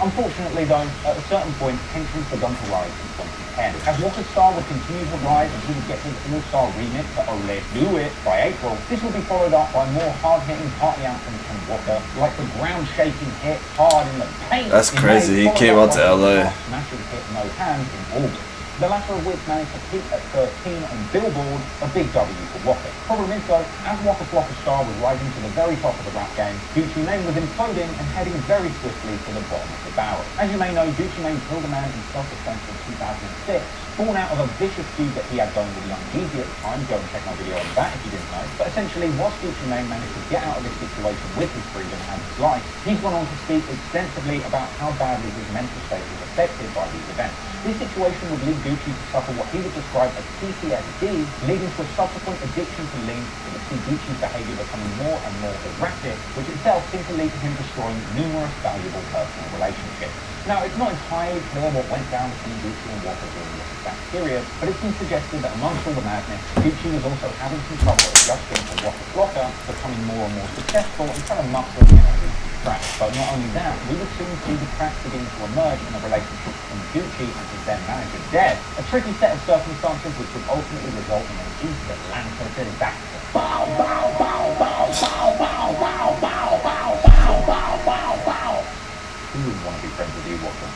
Unfortunately though, at a certain point, tensions begun to rise in 2010. As Waka's star would continue to rise and he would get his all-star remix to Ole Do It by April, this would be followed up by more hard-hitting party anthems from Waka, like the ground-shaking hit Hard in the Paint. That's crazy, he came out to LA. Smashing hit No Hands in August. The latter of which managed to peak at 13 on Billboard, a big W for Waka. Problem is though, as Waka Flocka star was rising to the very top of the rap game, Gucci Mane was imploding and heading very swiftly to the bottom of the barrel. As you may know, Gucci Mane killed a man in self-defense in 2006, born out of a vicious feud that he had going with Young Jeezy at the time. Go and check my video on that if you didn't know. But essentially, whilst Gucci Mane managed to get out of this situation with his freedom and his life, he's gone on to speak extensively about how badly his mental state was affected by these events. This situation would lead Gucci to suffer what he would describe as PTSD, leading to a subsequent addiction to lean that would see Gucci's behaviour becoming more and more erratic, which itself seemed to lead to him destroying numerous valuable personal relationships. Now, it's not entirely clear what went down between Gucci and Waka during this exact period, but it's been suggested that amongst all the madness, Gucci was also having some trouble adjusting to Waka Flocka, becoming more and more successful and trying to muscle in on Gucci's track. But not only that, we would soon see the cracks begin to emerge in a relationship between Gucci and his then manager Deb, a tricky set of circumstances which would ultimately result in an East Atlanta disaster. Bow, bow, bow, bow, bow, bow, bow, bow, bow, bow, bow, bow, bow. Who wouldn't want to be friends with you, Waka?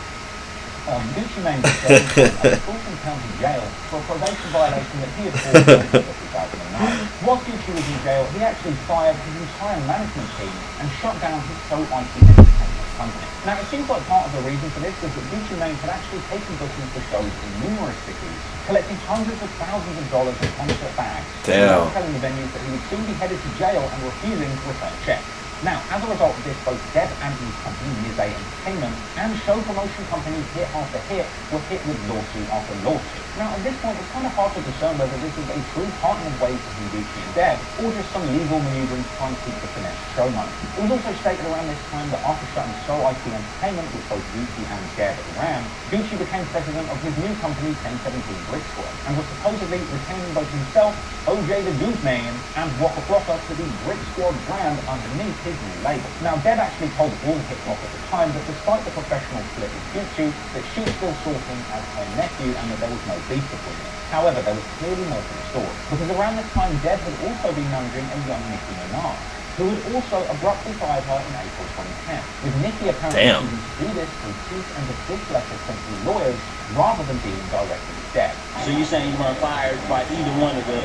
Gucci Mane was sentenced to Fulton County Jail for a probation violation that he had fallen into in 2009. Whilst Gucci was in jail, he actually fired his entire management team and shut down his sole IP entertainment company. Now, it seems like part of the reason for this was that Gucci Mane had actually taken bookings for shows in numerous cities, collecting hundreds of thousands of dollars in concert bags, and telling the venues that he would soon be headed to jail and refusing to return checks. Now, as a result of this, both Deb and his company, Nizze Entertainment, and show promotion companies Hit After Hit were hit with lawsuit after lawsuit. Now, at this point, it's kind of hard to discern whether this is a true partner of ways between Gucci and Deb, or just some legal maneuvering to try and keep the finesse show money. It was also stated around this time that after shutting Soul IP Entertainment, which both Gucci and Deb ran, Gucci became president of his new company, 1017 Brick Squad, and was supposedly retaining both himself, OJ the Dude Name, and Waka Flocka to the Brick Squad brand underneath his new label. Now, Deb actually told all Hip Hop at the time that despite the professional split with Gucci, that she still saw him as her nephew and that there was no beef between them. However, there was clearly more to the story, because around this time, Deb had also been managing a young Nicki Minaj, who had also abruptly fired her in April 2010, with Nicki apparently choosing to do this through cease and desist letters sent to lawyers rather than dealing directly with Deb. So you're saying you weren't fired by either one of the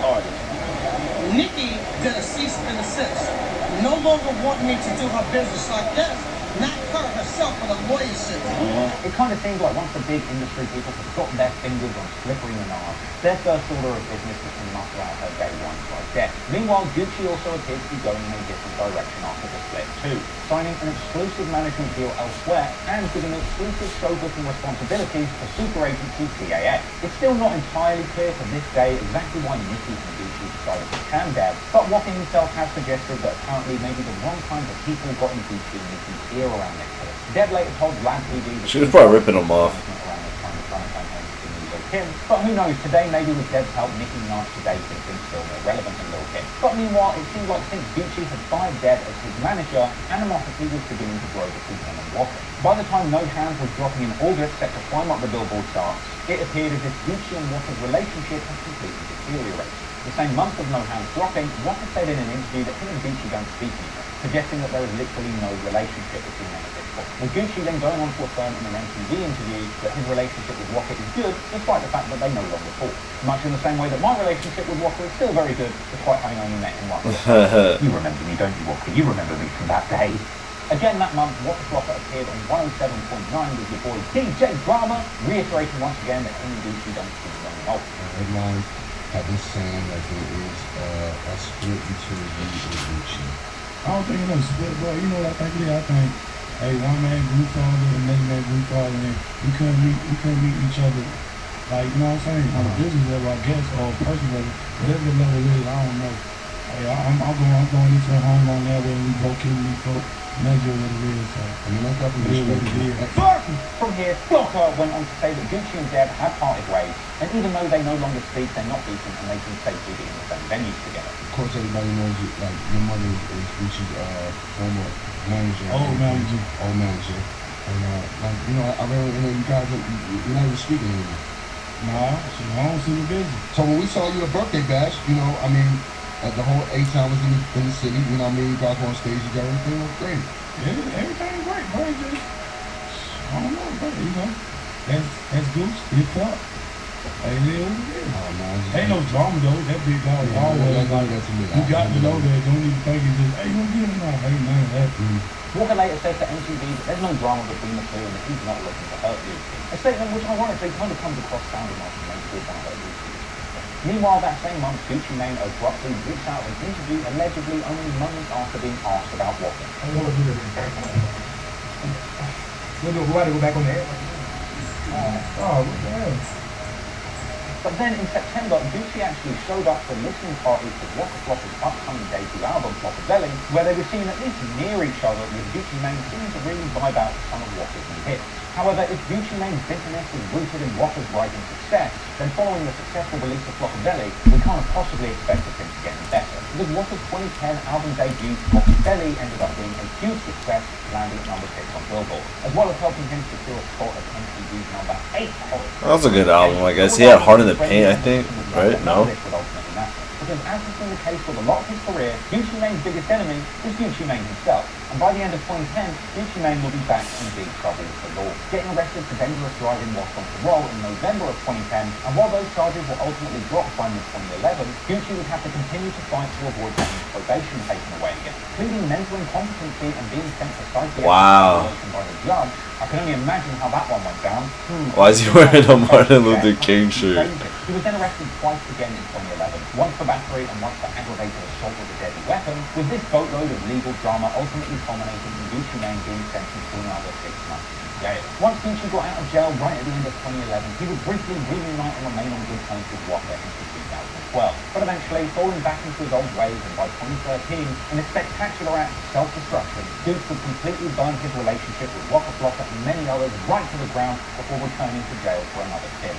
artists? Nicki did a cease and desist. No longer want me to do her business like this. Not her herself, but a lawyer shit. It kind of seemed like once the big industry people had gotten their fingers on slippery Minaj, their first order of business was to muscle out her day one like Deb. Meanwhile, Gucci also appeared to be going in a different direction after the split too, signing an exclusive management deal elsewhere and giving exclusive show booking responsibilities to super agency TAA. It's still not entirely clear to this day exactly why Nicki and Gucci decided to can Deb, but Waka himself has suggested that apparently maybe the wrong kinds of people got in Gucci and Nicki's ear around this case. Deb later told Lab TV that she was probably ripping him off. But who knows, today maybe with Deb's help, Nicki Minaj today could have been still more relevant than Lil Kim. But meanwhile, it seemed like since Gucci had fired Deb as his manager, animosity was beginning to grow between him and Waka. By the time No Hands was dropping in August, set to climb up the Billboard charts, it appeared as if Gucci and Waka's relationship had completely deteriorated. The same month of No Hands dropping, Waka said in an interview that him and Gucci don't speak anymore. suggesting that there is literally no relationship between them at this point. With Gucci then going on to affirm in an MTV interview that his relationship with Waka is good, despite the fact that they no longer talk. Much in the same way that my relationship with Waka is still very good, despite having only met him once. You remember me, don't you, Waka? You remember me from that day. Again that month, Waka Flocka appeared on 107.9 with your boy DJ Drama, reiterating once again that him and Gucci don't speak long enough. Headlines have been saying that there is a split between you and Gucci. I don't think it's no split, but you know what I think, hey, one man group father and another man group father, and we couldn't meet each other. Like, you know what I'm saying? On a business level, I guess, or personal level, whatever the level is, I don't know. Hey, I'm going into a home on that way, and we both kill me, folks. Measure what it is, so I mean, that's definitely what it is. From here, Flocka went on to say that Gucci and Deb had parted ways, and even though they no longer speak, they're not beefing, and they can safely be in the same venues together. Of course, everybody knows it, like, your mother is Gucci's former manager. Old manager. And, like, you know, I remember, you know, you guys, you're not even speaking anymore. Nah, she's home, super busy. So when we saw you at Birthday Bash, you know, I mean, the whole A-Town was in the city, you know what I mean? You guys were on stage together, everything was great. Yeah, everything great, bro. Just, I don't know, bro, you know. That's Goose, it's up. Hey, it is what it is. Oh, man. Ain't no drama, though. That big dog always like, you got to know that. Don't even think it's just, hey, you gonna get him now. Hey, none of that. Walker later says to MTV that there's no drama between the two and that he's not looking to hurt Gucci. A statement which ironically kind of comes across sounding like he makes good on hurt Gucci. Meanwhile, that same month, Gucci Mane abruptly reached out of an interview allegedly only moments after being asked about Walker. We'll do why to go back on the air? Oh, what the hell? But then in September, Gucci actually showed up for listening parties to Waka Flocka's upcoming debut album, Flockadelli, where they were seen at least near each other, with Gucci Mane seeming to really vibe out some of Waka's new hits. However, if Gucci Mane's bitterness is rooted in Waka's rising success, then following the successful release of Flockadelli, we can't possibly expect him to get any better. Because Waka's 2010 album debut, Flockadelli, ended up being a huge success, landing at number 6 on Billboard, as well as helping him secure a spot as MTV's number 8 hot. That was a good album, I guess. He had Heart in the Paint, I think, right? No? Because as has been the case with a lot of his career, Gucci Mane's biggest enemy is Gucci Mane himself. And by the end of 2010, Gucci Mane will be back in big trouble with the law. Getting arrested for dangerous driving whilst on parole in November of 2010, and while those charges were ultimately dropped by mid-2011, Gucci would have to continue to fight to avoid having his probation taken away again, pleading mental incompetency and being sent to psychiatric evaluation by the judge. I can only imagine how that one went down. Why is he wearing a Martin Luther King shirt? He was then arrested twice again in 2011, once for battery and once for aggravated assault with a deadly weapon, with this boatload of legal drama ultimately culminating in Gucci Mane being sentenced to another 6 months in jail. Once Gucci got out of jail right at the end of 2011, he would briefly reunite and remain on good terms with Waka into 2012, but eventually falling back into his old ways, and by 2013, in a spectacular act of self-destruction, Duke would completely burn his relationship with Waka Flocka and many others right to the ground before returning to jail for another stint.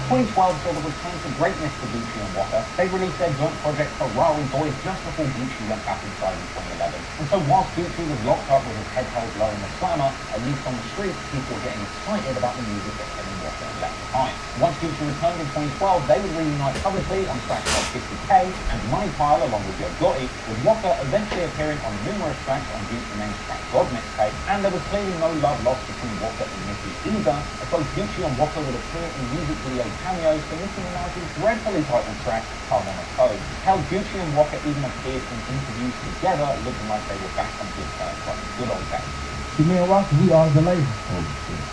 2012 saw the return to greatness for Gucci and Waka. They released their joint project Ferrari Boys just before Gucci went back inside in 2011. And so whilst Gucci was locked up with his head held low in the slammer, at least on the street, people were getting excited about the music that Kevin Waka had left behind. Once Gucci returned in 2012, they would reunite publicly on tracks like 50K and Money Pile along with Yo Gotti, with Waka eventually appearing on numerous tracks on Gucci Mane's track God mixtape, and there was clearly no love lost between Waka and Nicki either, as both Gucci and Waka would appear in music video cameos for Nicki Minaj's dreadfully titled track, Come On a Code. Hell, Gucci and Waka even appeared in interviews together, looking like they were back on good terms, like good old days. See, me and Waka, we are the label.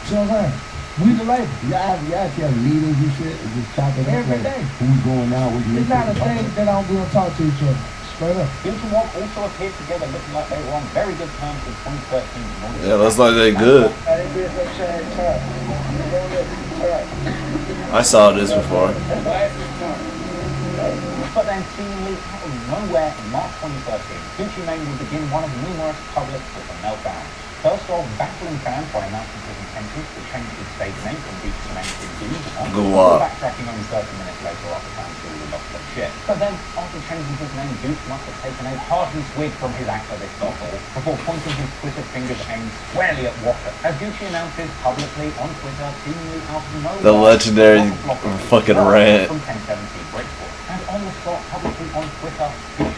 See what I'm saying? We the label. Y'all actually have meetings and shit, and just chop it up. Every day. Who's going out with you? It's not a thing that I don't go and talk to each other. Straight up. Gucci and Waka also appeared together looking like they were on very good terms in 2013. Yeah, that's like they good. I saw this before. But then seemingly out of nowhere in March 2013, Gucci Mane would begin one of numerous public Twitter meltdowns. First off, battling fans by announcing his intentions to change his stage name from Gucci Mane to Gucci, before backtracking only 30 minutes later after fans really lost their shit. But then, after changing his name, Gucci must have taken a hearty swig from his activist bottle before pointing his Twitter fingers aimed squarely at Waka, as Gucci announces publicly on Twitter, seemingly out of nowhere, the legendary fucking rant. From 1017 Breakpoint. As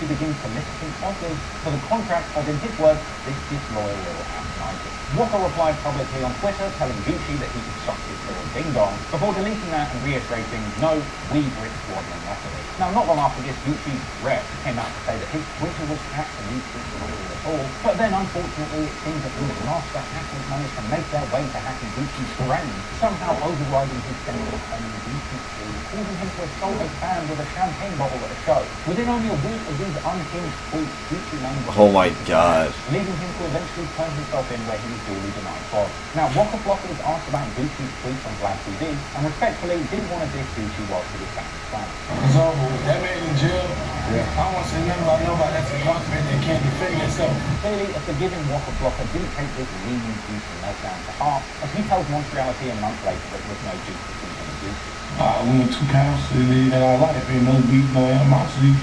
Gucci begins soliciting offers for the contract of, in his words, this disloyal little outsider. Walker replied publicly on Twitter, telling Gucci that he could suck his little ding-dong, before deleting that and reiterating, no, we Brick Squad know nothing. Now, not long after this, Gucci's rep came out to say that his Twitter was hacked and he didn't know it at all. But then, unfortunately, it seems that these master hackers managed to make their way to hacking Gucci's brain, somehow overriding his general common decency, causing him to assault a fan with a champagne bottle at a show. Within only a week of these unhinged tweets, Gucci Mane was oh my god, leading him to eventually turn himself in where he was duly denied fraud. Now, Waka Flocka was asked about Gucci's tweets on Vlad TV, and respectfully didn't want to diss Gucci whilst he was back in France. It's over with. That man in jail. Yeah. I don't want to say nothing about nobody that's incarcerated that can't defend themselves. Clearly, a forgiving Waka Flocka didn't take this leading Gucci meltdown to heart, as he tells Montreality a month later that there was no beef between him and Gucci. We went 2 counts in our life. Ain't no beef, no animosity.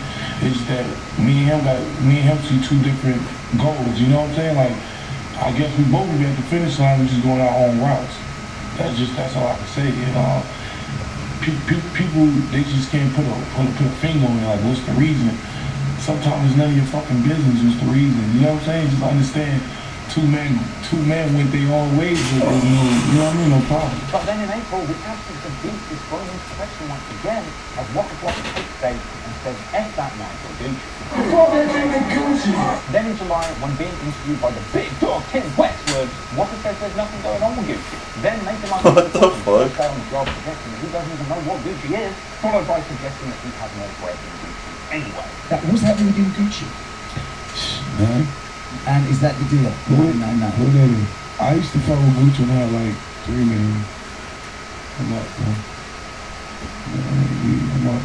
It's that me and him see 2 different goals. You know what I'm saying? Like, I guess we both will be at the finish line. We're just going our own routes. That's all I can say. You know, people they just can't put a finger on it. Like, what's the reason? Sometimes it's none of your fucking business. What's the reason? You know what I'm saying? Just understand. Two men went their own ways with it, you know what I mean? No problem. But then in April, the absence of beef is thrown into question once again, as Waka Flocka takes stage and says, F that night for Gucci. Then in July, when being interviewed by the big dog Tim Westwood, Waka says there's nothing going on with Gucci. Then later on, what the fuck? Stay on the job suggesting that he doesn't even know what Gucci is, followed by suggesting that he has more bread than Gucci anyway. What's happening with you and Gucci? Man. And is that the deal? I used to follow Gucci when I had like 3 million. I'm up, bro. I'm up.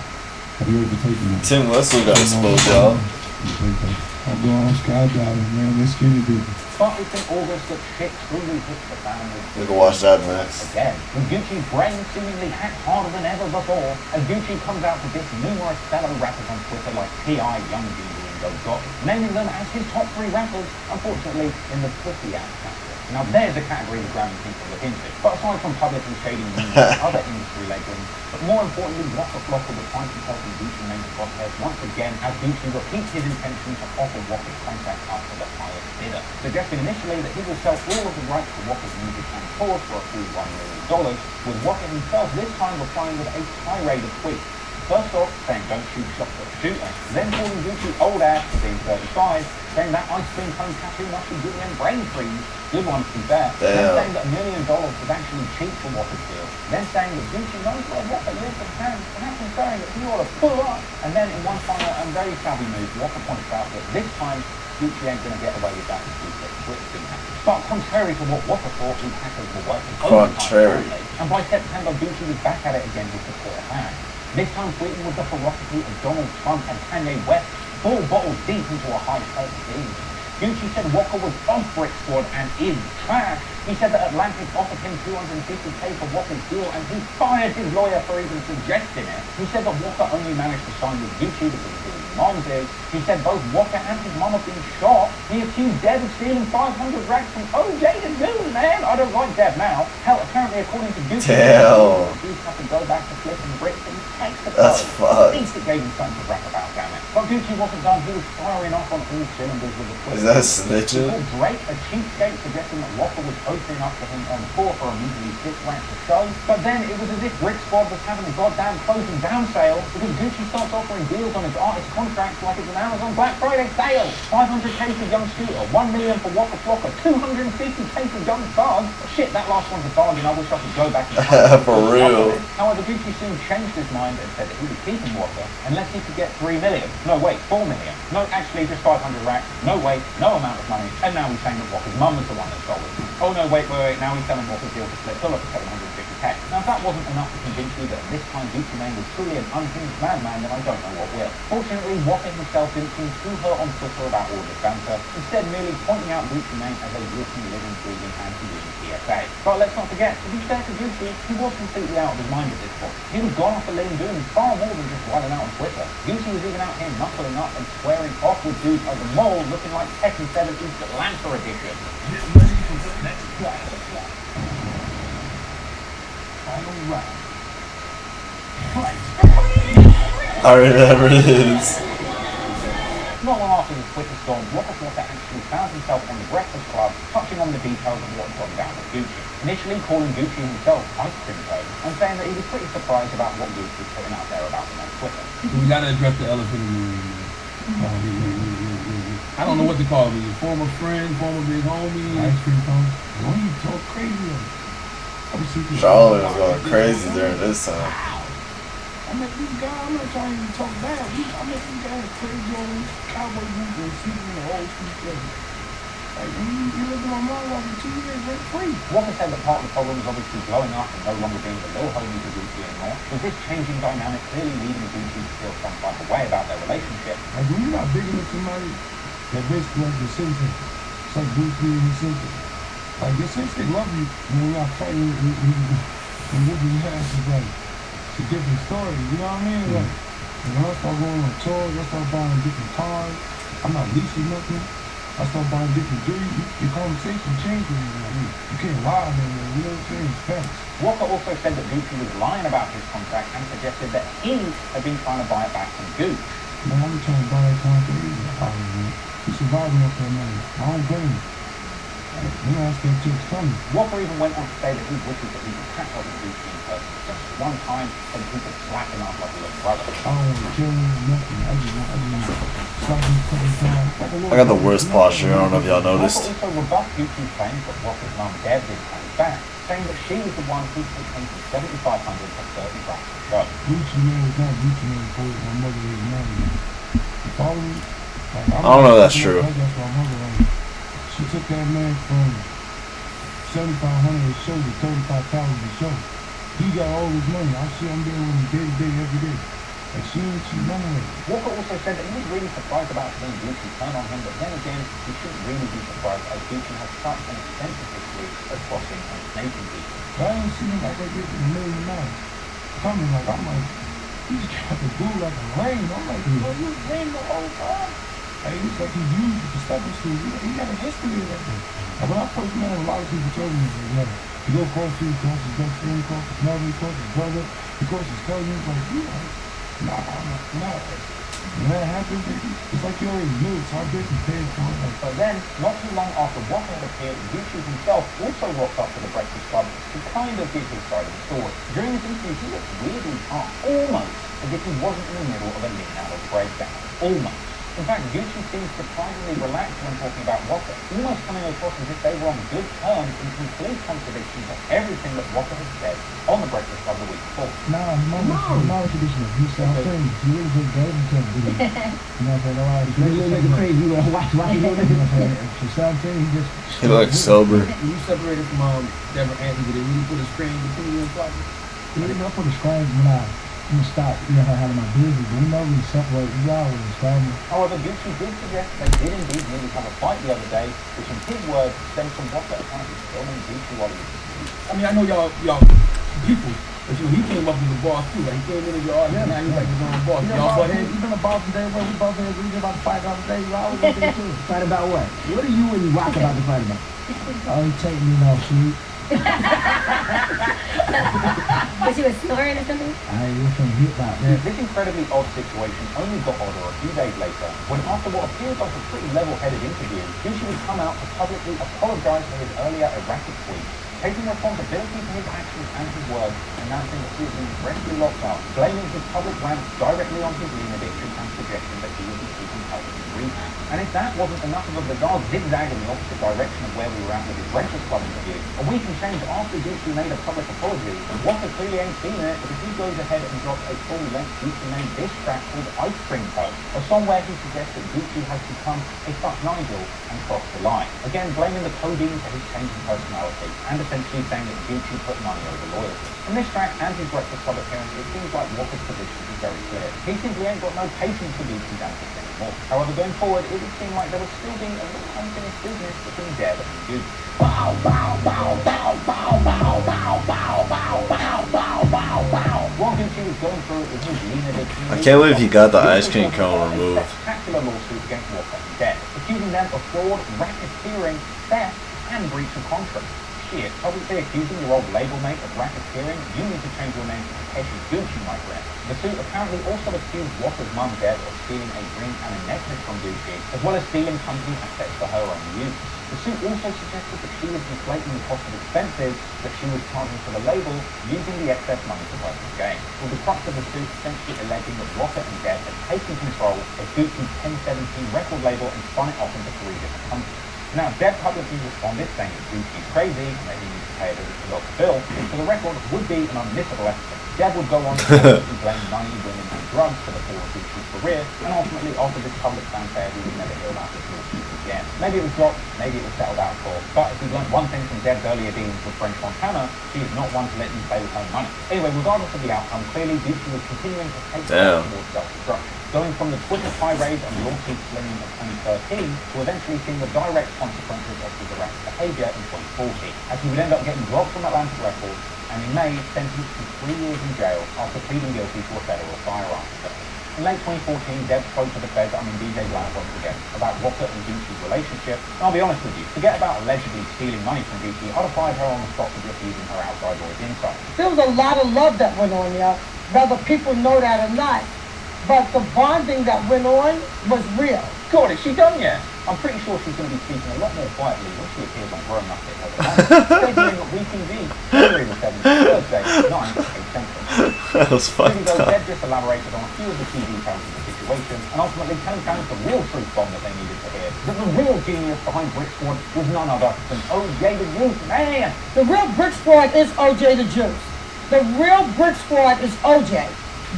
Have you ever taken that? Tim Westwood got exposed, y'all. I'm going on skydiving, man. Let's get it, baby. But it's in August that shit truly hits the fan. You can watch that next. Again, with Gucci's brain seemingly hacked harder than ever before, as Gucci comes out to diss numerous fellow rappers on Twitter like T.I., Young Jeezy, and Go Gotti, naming them as his top 3 rappers, unfortunately in the pussy ass category. Now there's a category the Grammy people look into. But aside from publicly shading numerous other industry legends, but more importantly, Waka Flocka would find himself in Gucci Mane's crosshairs once again as Gucci repeats his intention to offer Waka's contract up to the highest bidder, suggesting initially that he will sell all of the rights to Waka's music and tours for a full $1 million, with Waka himself this time replying with a tirade of tweets. First off, saying don't shoot shots at a shooter, then calling Gucci old ass for being 35, saying that ice cream cone tattoo must be giving him brain freeze, good one to be fair, then saying that $1 million was actually cheap for Waka's deal, then saying that Gucci knows where Waka lives and hands, perhaps inferring that he ought to pull up, and then in one final and very savvy move, Waka points out that this time, Gucci ain't going to get away with that because Twitter's been hacked. But contrary to what Waka thought, these hackers were working overtime, and by September, Gucci was back at it again with the clear hand. This time tweeting with the ferocity of Donald Trump and Kanye West, 4 bottles deep into a high-stakes game. Gucci said Waka was off Brick Squad and is trash. He said that Atlantic offered him $250K for Waka's deal and he fired his lawyer for even suggesting it. He said that Waka only managed to sign with Gucci because of his mom's is. He said both Waka and his mom have been shot. He accused Deb of stealing 500 racks from OJ the Goon, man. I don't like Deb now. Hell, apparently according to Gucci, he had to go back to flipping bricks and text the That's fucked. At least it gave him something to rap about, damn it. But Gucci wasn't done. He was firing off on all cylinders with the Twitter. Is that snitching? Drake, a cheapskate, suggesting that Waka was opening up to him on tour for a measly 6 racks a show. But then it was as if Brick Squad was having a goddamn closing down sale because Gucci starts offering deals on his artist contracts like it's an Amazon Black Friday sale. 500K for Young Scooter, 1 million for Waka Flocka, 250K for Young Thug. Shit, that last one's a bargain. I wish I could go back and for real. However, Gucci soon changed his mind and said that he was keeping Waka unless he could get 3 million. No, wait, 4 million. No, actually, just 500 racks. No, wait, no amount of money. And now he's saying that Waka's mum was the one that stole it. Oh no, wait, now he's selling Waka's deal to split Philip for 750K. Now if that wasn't enough to convince you that this time Gucci Mane was truly an unhinged madman, then I don't know what will. Fortunately, Waka himself didn't seem too hurt on Twitter about all this banter, instead merely pointing out Gucci Mane as a walking, living, breathing anti-union PSA. But let's not forget, to be fair to Gucci, he was completely out of his mind at this point. He was gone off the lane doing far more than just wilding out on Twitter. Gucci was even out here knuckling up and squaring off with dudes like the Mole, looking like Tekken 7's Atlanta edition. Final round. Fight. I remember this. after the Twitter storm, Waka Flocka actually found himself on the Breakfast Club, touching on the details of what had gone down with Gucci. Initially calling Gucci himself Ice Cream Cone, and saying that he was pretty surprised about what Gucci was putting out there about him on Twitter. We gotta address the elephant in the room, man. I don't know what to call him. Former friend, former big homie. Ice Cream Cone. Why you talk crazy? Charlotte was going crazy during this time. I met these guys, I'm not trying to talk bad. I met these guys crazy on cowboy boots and sleeping in the old street place. Like, you look at my mom walking 2 years rent free. Walker said that part of the problem is obviously blowing up and no longer being the little homie to Gucci anymore, with this changing dynamic clearly leading Gucci to feel some type of way about their relationship. Like, when you're not big enough somebody that basically like your sensei, it's like Bruce Lee and his sensei. Like, your sensei love you when you're not fighting and whooping your ass is like, it's a different story, you know what I mean? Like, when I start going on tours, I start buying different cars, I'm not leasing nothing, I start buying different dudes, your conversation changes, you can't lie to them, you know what I'm saying? It's facts. Walker also said that Gucci was lying about his contract and suggested that he had been trying to buy it back from Gucci. Man, I've been trying to buy that contract, he's surviving off that money, I don't blame him. Walker even went on to say that he wishes that he could catch up with Gucci in person just one time and he could slap him up like a little brother. I don't want to kill him or nothing. I just want to slap him a couple times. I got the worst posture. I don't know if y'all noticed. Walker also rebuffed Gucci's claims that Walker's mum Deb didn't pay him back, saying that she was the one who took him from $7,500 to $30,000 to go. Gucci man was not Gucci man for it. My mother was married. You follow me? I don't know if that's true. She took that man from $7,500 a show to $35,000 a show. He got all his money. I see him there with him day to day, every day. Like she none of it. Walker also said that he was really surprised about seeing Gucci turn on him, but then again, he shouldn't really be surprised as Gucci has such an extensive history of crossing and snaking people. But I ain't seen him like that getting $1 million. Coming like, I'm like, he just tried to do like a lane. I'm like, oh, you was lane the whole time. Hey, it's like he used it for stepping stools. He got a history of that thing. Like when I first met him, a lot of people told me, like, you go across the street, across his best friend, across his mother, across his brother, across his cousin. It's like, you know, nah. When that happened, it's like you already knew. So I basically paid for it. But then, not too long after Walker had appeared, Gucci himself also rocked up to the Breakfast Club to kind of give his side of the story. During this interview, he looked weirdly calm, almost as if he wasn't in the middle of a lean-out or breakdown. Almost. In fact, Gucci seemed surprisingly relaxed when talking about Walker, almost coming across as if they were on good terms in complete contradiction to everything that Walker had said on the Breakfast Club the week before. Nah, not traditional. He said, I'm saying, he really just gave him to him. You know what I'm saying? You really crazy. You watch him. So I'm saying, he looks sober. When you separated from Deborah Anthony, did they really put a screen between you and Flocka? I put a screen when I stopped, her having my business, but we never really separate. We always describe me. However, Gucci did suggest they did indeed nearly have a fight the other day, which in his words stems from Walker apparently filming Gucci while he was asleep. I mean, I know y'all people, but he came up as a boss too. Like he came in as your artist, and now he's like his own boss. Y'all bought him. He's been a boss today, but we both agreed about the fight the other day. We always want to do it. Fight about what? What are you and you rock about the fight about? Oh, he taking me off, sweet. Was he snoring or something? I ain't from hip hop. This incredibly odd situation only got odder a few days later, when after what appears like a pretty level-headed interview, Gucci would come out to publicly apologize for his earlier erratic tweets, taking responsibility for his actions and his words, announcing that he had been freshly locked up, blaming his public rants directly on his lean addiction and suggesting that he would be seeking help in rehab. And if that wasn't enough of a bizarre zigzag in the opposite direction of where we were at with his Breakfast Club interview, a week and change after Gucci made a public apology, Walker clearly ain't seen it because he goes ahead and drops a full-length Gucci-named diss track called Ice Cream Cone, a song where he suggests that Gucci has become a fuck Nigel and crossed the line. Again, blaming the codeine for his change in personality, and essentially saying that Gucci put money over loyalty. From this track and his Breakfast Club appearance, it seems like Walker's position is very clear. He simply ain't got no patience for Gucci's antics anymore. However, going forward, it would seem like there was still being a little unfinished business between Deb and Gucci. Bow, bow, bow, bow, bow, bow, bow, bow, bow, bow, bow, bow, bow. While Gucci was going through it with his lean addiction, I can't believe he got the ice cream cone removed. A spectacular lawsuit against Walker and Deb, accusing them of fraud, racketeering, theft, and breach of contract. shit, publicly accusing your old label mate of racketeering, you need to change your name to Takeshi Gucci, my friend. The suit apparently also accused Waka's mum, Deb, of stealing a ring and a necklace from Gucci, as well as stealing company assets for her own use. The suit also suggested that she was inflating the cost of expenses that she was charging for the label, using the excess money for personal gain. With the crux of the suit essentially alleging that Waka and Deb had taken control of Gucci's 1017 record label and spun it off into 3 different companies. Now, Deb publicly responded saying that Gucci's crazy and that he needs to pay a visit to Dr. Phil, which for the record would be an unmissable episode. Deb would go on to blame money, women and drugs for the fall of Gucci's career, and ultimately after this public fanfare we would never hear about this lawsuit again. Maybe it was dropped, maybe it was settled out of court, but if we've learned one thing from Deb's earlier dealings with French Montana, she is not one to let you play with her money. Anyway, regardless of the outcome, clearly Gucci was continuing to take steps towards self-destruction, going from the Twitter tirade and lawsuit slinging of 2013 to eventually seeing the direct consequences of his erratic behaviour in 2040, as he would end up getting dropped from Atlantic Records and in May sentenced to 3 years in jail after pleading guilty to a federal firearms charge. In late 2014, Deb spoke to the Fed, DJ Bland once again, about Waka and Gucci's relationship, and I'll be honest with you, forget about allegedly stealing money from Gucci, I'd have fired her on the spot for just using her outside voice inside. There was a lot of love that went on there, whether people know that or not. But the bonding that went on was real. God, is she done yet? I'm pretty sure she's going to be speaking a lot more quietly when she appears on Grown Up It. Debuting at WeTV, February the 7th, Thursday, 9 to 8 Central. That was fucked up. Deb just elaborated on a few of the key details of the situation, and ultimately telling fans the real truth bomb that they needed to hear. That the real genius behind Brick Squad was none other than OJ the Juice, man! The real Brick Squad is OJ the Juice. The real Brick Squad is OJ.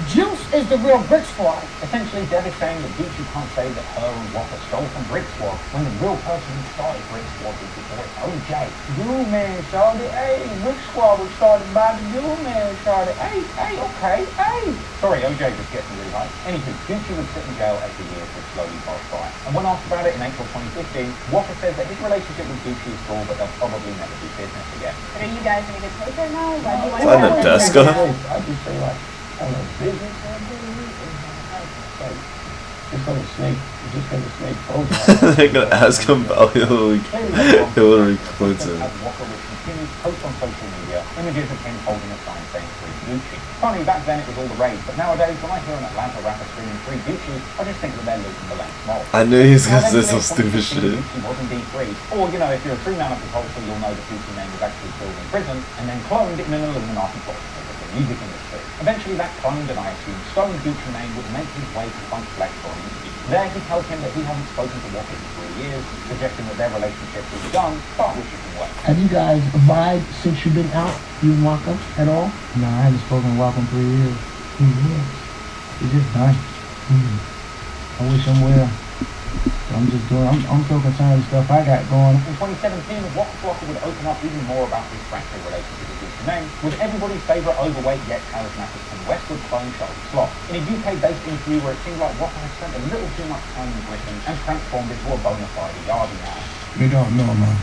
Juice is the real Brick Squad. Essentially, Deb is saying that Gucci can't say that her and Waka stole from Brick Squad when the real person who started Brick Squad was before it, OJ. You man started, hey, Brick Squad was started by the you man started, hey, okay, hey. Sorry, OJ just gets me really high. Anywho, Gucci would sit in jail as the years would slowly pass by. And when asked about it in April 2015, Waka says that his relationship with Gucci is cool, but they'll probably never do business again. Are you guys in a good place right now? Why do you want Is that Nadeska? I just say like, on a business, just like a snake, just like a snake program. They're gonna ask him about Hillary Clinton. Waka would continue to post on social media images of him holding a sign saying Free Gucci. Funny, back then it was all the rage, but nowadays when I hear an Atlanta rapper screaming Free Gucci, I just think that they're losing the lens moral. I knew he was gonna say some stupid shit. Gucci was indeed free. Or, you know, if you're a true man of the culture, you'll know that Gucci Mane was actually killed in prison and then cloned in an Illuminati plot for the music industry. Eventually that cloned, and I assume stoned Gucci Mane would make his way to Funk Flex for an interview. There he tells him that he hasn't spoken to Waka in 3 years, suggesting that their relationship is done, but wishes him well. Have you guys vibed since you've been out? You and Waka at all? No, I haven't spoken to Waka in 3 years. It's just nice. I wish him well. So I'm so concerned with stuff I got going. In 2017, Waka Flocka would open up even more about his fractured relationship with Gucci Mane, with everybody's favourite overweight yet charismatic Tim Westwood clone Charlie Sloth. In a UK-based interview where it seemed like Waka had spent a little too much time in Britain and transformed into a bona fide yardie man. They don't know, man.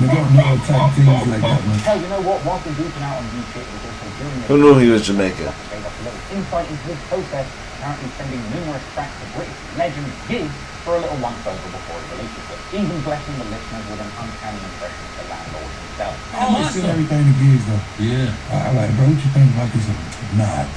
They don't know type things like that, man. Hell, you know what? Whilst in beating out on YouTube, it was also during the... Who knew he was Jamaican? Gave us a little insight into his process, apparently sending numerous tracks to British legends gigs for a little once-over before he releases them, even blessing the listeners with an uncanny impression of the landlord himself. I listen to everything the gigs, though. Yeah. I like, bro, what you think about this? Nah,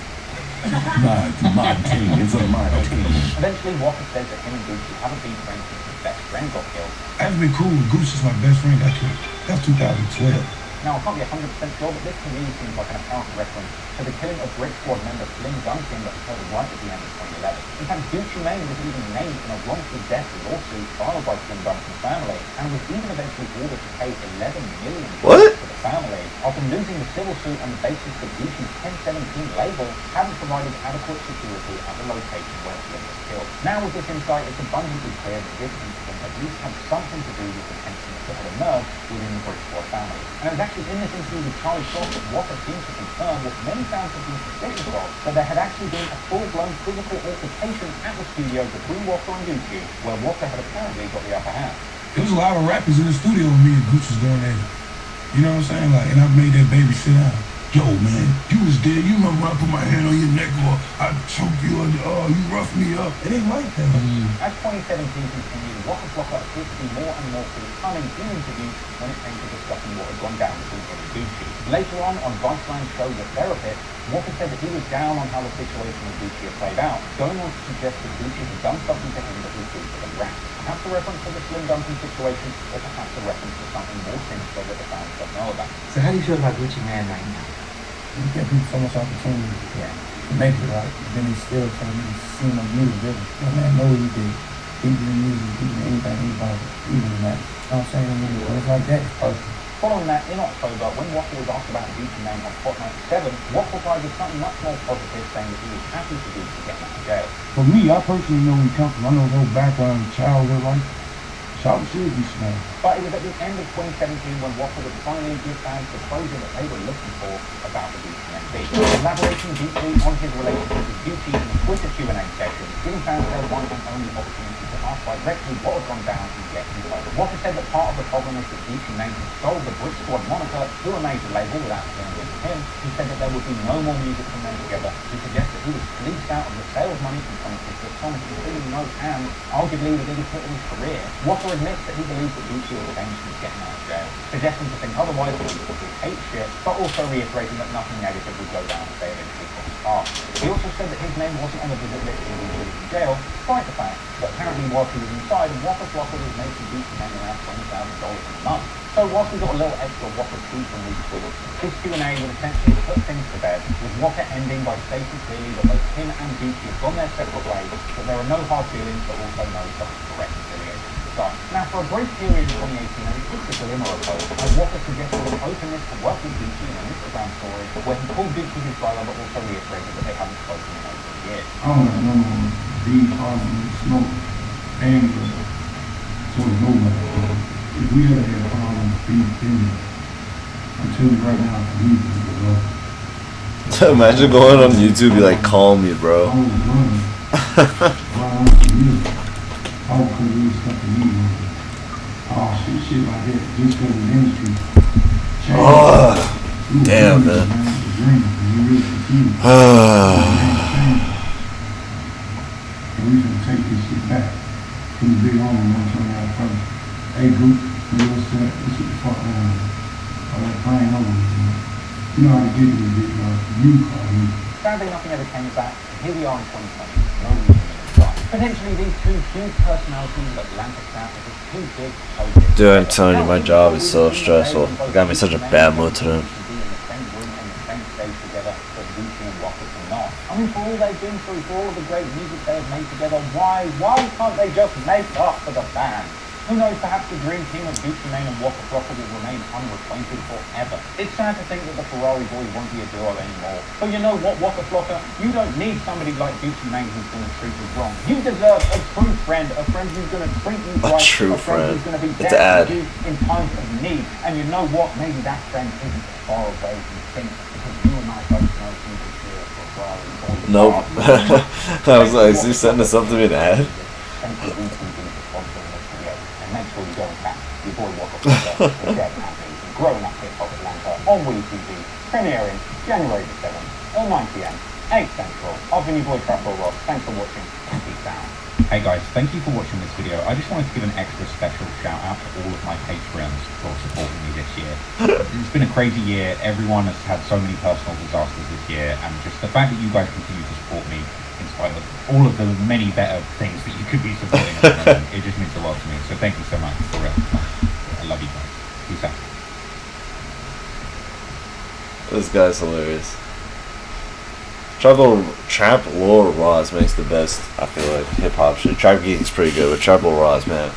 it's my team. It's a my team. Eventually, Waka says that him and Gucci haven't been friends since his best friend got killed. That's been cool. Goose is my best friend got killed. That's 2012. Now, I can't be 100% sure, but this to me seems like an apparent reference to the killing of Brick Squad member Slim Duncan that occurred right at the end of 2011. In fact, Gucci Mane was even named in a wrongful death lawsuit filed by Slim Duncan's family, and was even eventually ordered to pay $11 million to the family after losing the civil suit on the basis that Gucci's 1017 label hadn't provided adequate security at the location where Slim was killed. Now, with this insight, it's abundantly clear that this incident at least had something to do with the tensions that had emerged within the Brick Squad family. And it was actually in this interview with Charlie Sloth that Waka seems to confirm what many fans have been suspicious of, that there had actually been a full-blown physical altercation at the studio between Waka and Gucci, where Waka had apparently got the upper hand. There was a lot of rappers in the studio with me and Gucci was going at it. You know what I'm saying? Like, and I made that baby sit down. yo, man, you was there. You remember when I put my hand on your neck or I choked you or you roughed me up? It ain't like that. As 2017 continued, Waka Flocka appeared to be more and more forthcoming in interviews when it came to discussing what had gone down between him and Gucci. Later on Viceland's show The Therapist, Walker said that he was down on how the situation with Gucci had played out, going on to suggest that Gucci had done something to him that was due to the rap. Perhaps a reference to the Slim Duncan situation, or perhaps a reference to something more sinister that the fans don't know about. So how do you feel about Gucci Mane right now? You give people so much opportunity to make it right. Then he's still trying to see him a music business. That man know what he did. He did music, he did anything, anybody, even that. You know what I'm saying? When it's like that, it's personal. Following that, in October, when Waka was asked about Gucci Mane on Hot Night 7, Waka replied with something much more positive, saying that he was happy for Gucci to get out of jail. For me, I personally know where he comes from. I know his whole background, childhood life. Shout out to Gucci Mane. But it was at the end of 2017 when Waka would finally give fans the closure that they were looking for about the Gucci Mane beef. Elaborating deeply on his relationship with Gucci in the Twitter Q&A session, giving fans their one and only opportunity to ask directly what had gone down and get insight. Waka said that part of the problem is that Gucci Mane had stole the Brick Squad moniker to a major label without sharing it with him. He said that there would be no more music from them together. He suggests that he was fleeced out of the sales money from some of his songs, including No and arguably the biggest hit of his career. Waka admits that he believes that Gucci was eventually getting out of jail, suggesting to think otherwise that he hate shit, but also reiterating that nothing negative would go down if they eventually crossed paths. He also said that his name wasn't on the visit list when he was in jail, despite the fact that apparently whilst he was inside, Waka Flocka was making Gucci Mane around $20,000 a month. So whilst we got a little extra Waka tea from these tweets, this Q&A would essentially put things to bed, with Waka ending by stating clearly that both him and Gucci have gone their separate ways, that there are no hard feelings, but also no reconciliation. Now, for a brief period in 2018, there was a glimmer of hope, as Waka suggested his openness to work with Gucci in an Instagram story, where he called Gucci his brother, but also reiterated that they haven't spoken in over a year. I don't have no more beef, argument, smoke, anger towards nobody. If we ever had problems, beef, then I'm telling you right now, we would go. Imagine going on YouTube, be like, call me, bro. I was running. All because it was stuff to me. Oh, shit like that. Just because the industry changed. Oh, damn, man. And we can take this shit back from the big homie, you know what I'm saying? First. Hey, group, you know what's that? This shit the fuck on. All that playing over, you know how to get this big you call me. Sadly, nothing ever came back. Here we are in 2020. No reason. Potentially these two huge personalities of Atlanta South are just too big to cope. Dude, I'm telling you, my job is so stressful. It got me in such a bad mood today. I mean, for all they've been through, for all of the great music they have made together, why can't they just make up for the fans? Who knows, perhaps the dream team of Gucci Mane and Waka Flocka will remain unrequited forever. It's sad to think that the Ferrari boys won't be a duo anymore. But you know what, Waka Flocka? You don't need somebody like Gucci Mane who's going to treat you wrong. You deserve a true friend, a friend who's going to treat you right, true a friend friend. who's going to be It's there for you in times of need. And you know what? Maybe that friend isn't as far away as you think, because you and I both know who this is for Ferrari boys. Nope. I was like, is he sending us something to be an ad? Thank you, make sure you go and catch your boy Waka Flocka and Dead Happy, Growing Up Hip Hop Atlanta on WE TV, premiering January the 7th at 9 PM, 8 Central. I've been your boy Trapper Ross. Thanks for watching and peace out. Hey guys, thank you for watching this video. I just wanted to give an extra special shout out to all of my Patreons for supporting me this year. It's been a crazy year. Everyone has had so many personal disasters this year, and just the fact that you guys continue to support me in spite of all of the many better things that you could be supporting at the moment, it just means a lot to me. So thank you so much for it. I love you guys. Peace out. This guy's hilarious. Trap Lord Ross makes the best, I feel like, hip hop shit. Trap Geek is pretty good, but Trap Lord Ross, man.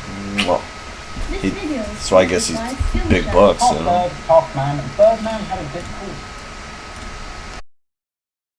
So I guess he's big bucks, you know. Half man. Birdman had a difficult